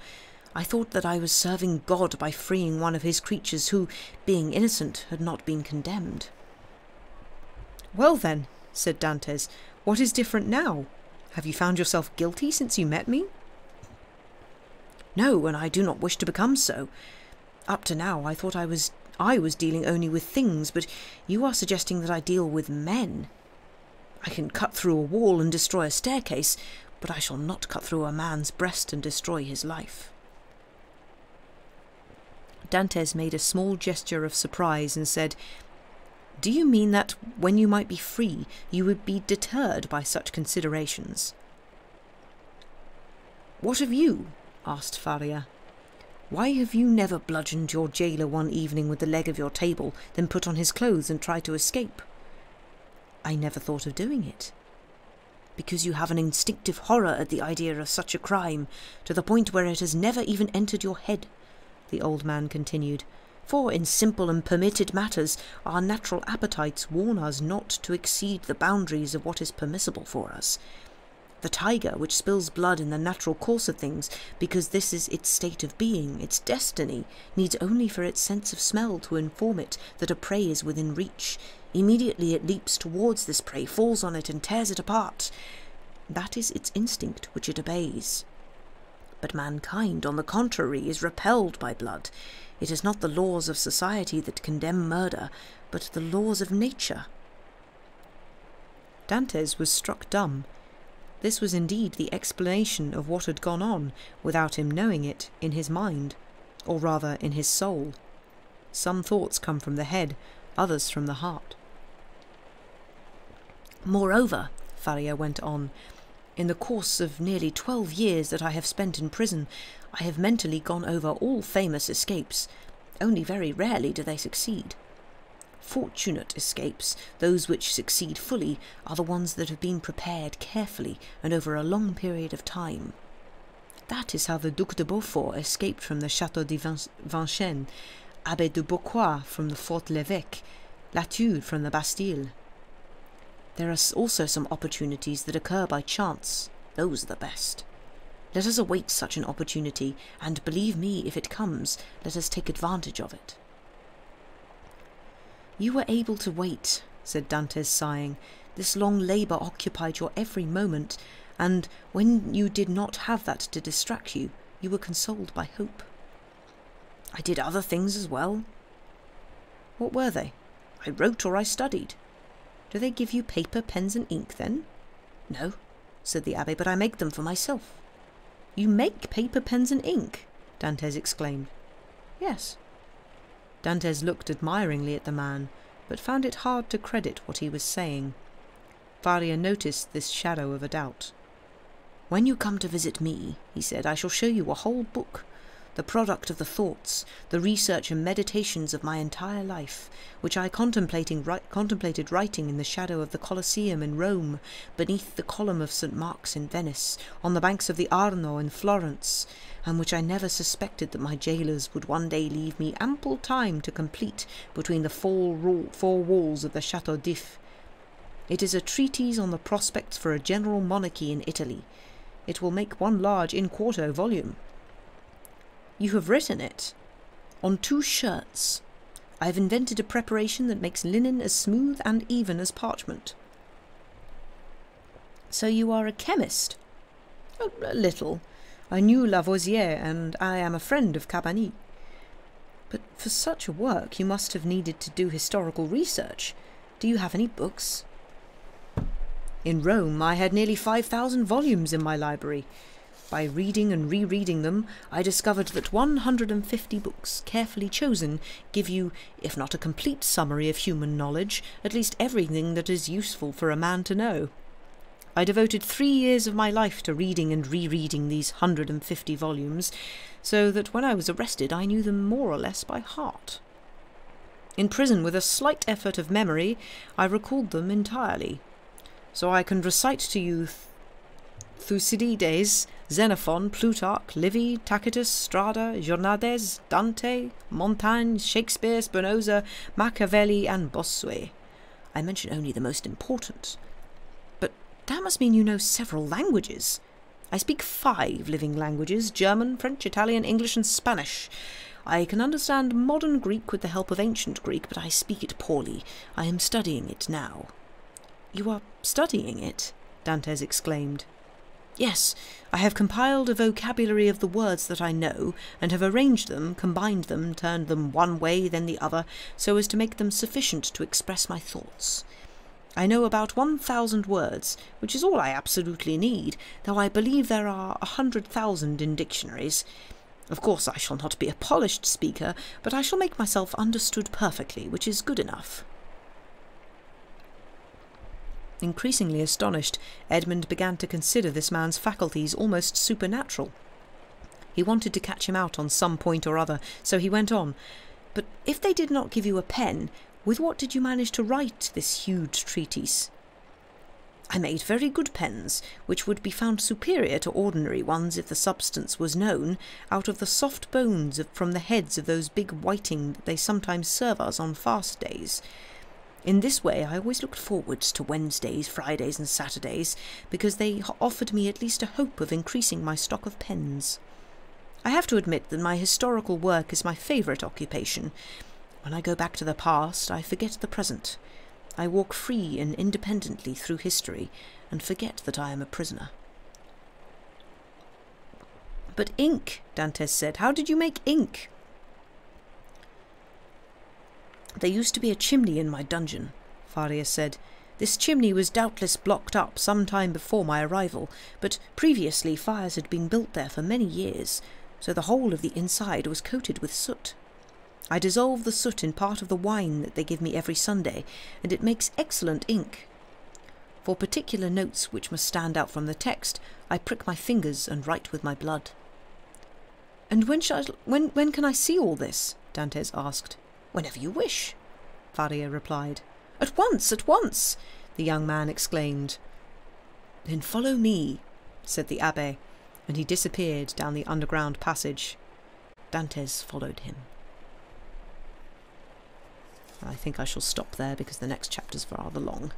I thought that I was serving God by freeing one of his creatures who, being innocent, had not been condemned." "Well then," said Dantes, "what is different now? Have you found yourself guilty since you met me?" "No, and I do not wish to become so. Up to now I thought I was dealing only with things, but you are suggesting that I deal with men. I can cut through a wall and destroy a staircase, but I shall not cut through a man's breast and destroy his life." Dantes made a small gesture of surprise and said, "Do you mean that, when you might be free, you would be deterred by such considerations?" "What of you?" asked Faria. "Why have you never bludgeoned your jailer one evening with the leg of your table, then put on his clothes and tried to escape?" I never thought of doing it. Because you have an instinctive horror at the idea of such a crime, to the point where it has never even entered your head, the old man continued. For in simple and permitted matters, our natural appetites warn us not to exceed the boundaries of what is permissible for us. The tiger, which spills blood in the natural course of things, because this is its state of being, its destiny, needs only for its sense of smell to inform it that a prey is within reach. Immediately it leaps towards this prey, falls on it and tears it apart. That is its instinct which it obeys. But mankind, on the contrary, is repelled by blood. It is not the laws of society that condemn murder, but the laws of nature. Dantes was struck dumb. This was indeed the explanation of what had gone on, without him knowing it, in his mind, or rather in his soul. Some thoughts come from the head, others from the heart. Moreover, Faria went on, in the course of nearly 12 years that I have spent in prison, I have mentally gone over all famous escapes. Only very rarely do they succeed. Fortunate escapes, those which succeed fully, are the ones that have been prepared carefully and over a long period of time. That is how the Duc de Beaufort escaped from the Château de Vincennes, Abbé de Beaucois from the Fort l'Évêque, Latude from the Bastille. There are also some opportunities that occur by chance. Those are the best. Let us await such an opportunity, and believe me, if it comes, let us take advantage of it. You were able to wait, said Dantes, sighing. This long labour occupied your every moment, and when you did not have that to distract you, you were consoled by hope. I did other things as well. What were they? I wrote or I studied. Do they give you paper, pens, and ink, then? No, said the abbé, but I make them for myself. You make paper, pens, and ink? Dantes exclaimed. Yes. Dantes looked admiringly at the man, but found it hard to credit what he was saying. Faria noticed this shadow of a doubt. When you come to visit me, he said, I shall show you a whole book, the product of the thoughts, the research and meditations of my entire life, which I contemplated writing in the shadow of the Colosseum in Rome, beneath the column of St. Mark's in Venice, on the banks of the Arno in Florence, and which I never suspected that my jailers would one day leave me ample time to complete between the four walls of the Château d'If. It is a treatise on the prospects for a general monarchy in Italy. It will make one large in-quarto volume. You have written it on 2 shirts. I have invented a preparation that makes linen as smooth and even as parchment. So you are a chemist? A little. I knew Lavoisier, and I am a friend of Cabanilles. But for such a work you must have needed to do historical research. Do you have any books? In Rome I had nearly 5,000 volumes in my library. By reading and rereading them, I discovered that 150 books, carefully chosen, give you, if not a complete summary of human knowledge, at least everything that is useful for a man to know. I devoted 3 years of my life to reading and rereading these 150 volumes, so that when I was arrested I knew them more or less by heart. In prison, with a slight effort of memory, I recalled them entirely. So I can recite to you Thucydides, Xenophon, Plutarch, Livy, Tacitus, Strada, Jornades, Dante, Montaigne, Shakespeare, Spinoza, Machiavelli, and Bossuet. I mention only the most important. But that must mean you know several languages. I speak 5 living languages: German, French, Italian, English, and Spanish. I can understand modern Greek with the help of ancient Greek, but I speak it poorly. I am studying it now. You are studying it? Dantes exclaimed. Yes, I have compiled a vocabulary of the words that I know, and have arranged them, combined them, turned them one way, then the other, so as to make them sufficient to express my thoughts. I know about 1,000 words, which is all I absolutely need, though I believe there are 100,000 in dictionaries. Of course I shall not be a polished speaker, but I shall make myself understood perfectly, which is good enough. Increasingly astonished, Edmund began to consider this man's faculties almost supernatural. He wanted to catch him out on some point or other, so he went on. But if they did not give you a pen, With what did you manage to write this huge treatise? I made very good pens, which would be found superior to ordinary ones if the substance was known, out of the soft bones from the heads of those big whiting that they sometimes serve us on fast days. In this way I always looked forwards to Wednesdays, Fridays and Saturdays, because they offered me at least a hope of increasing my stock of pens. I have to admit that my historical work is my favourite occupation. When I go back to the past, I forget the present. I walk free and independently through history, and forget that I am a prisoner. But ink, Dantes said. How did you make ink? There used to be a chimney in my dungeon, Faria said. This chimney was doubtless blocked up some time before my arrival, but previously fires had been built there for many years, so the whole of the inside was coated with soot. I dissolve the soot in part of the wine that they give me every Sunday, and it makes excellent ink. For particular notes which must stand out from the text, I prick my fingers and write with my blood. And when can I see all this? Dantes asked. Whenever you wish, Faria replied. At once, the young man exclaimed. Then follow me, said the abbé, and he disappeared down the underground passage. Dantes followed him. I think I shall stop there because the next chapter's rather long.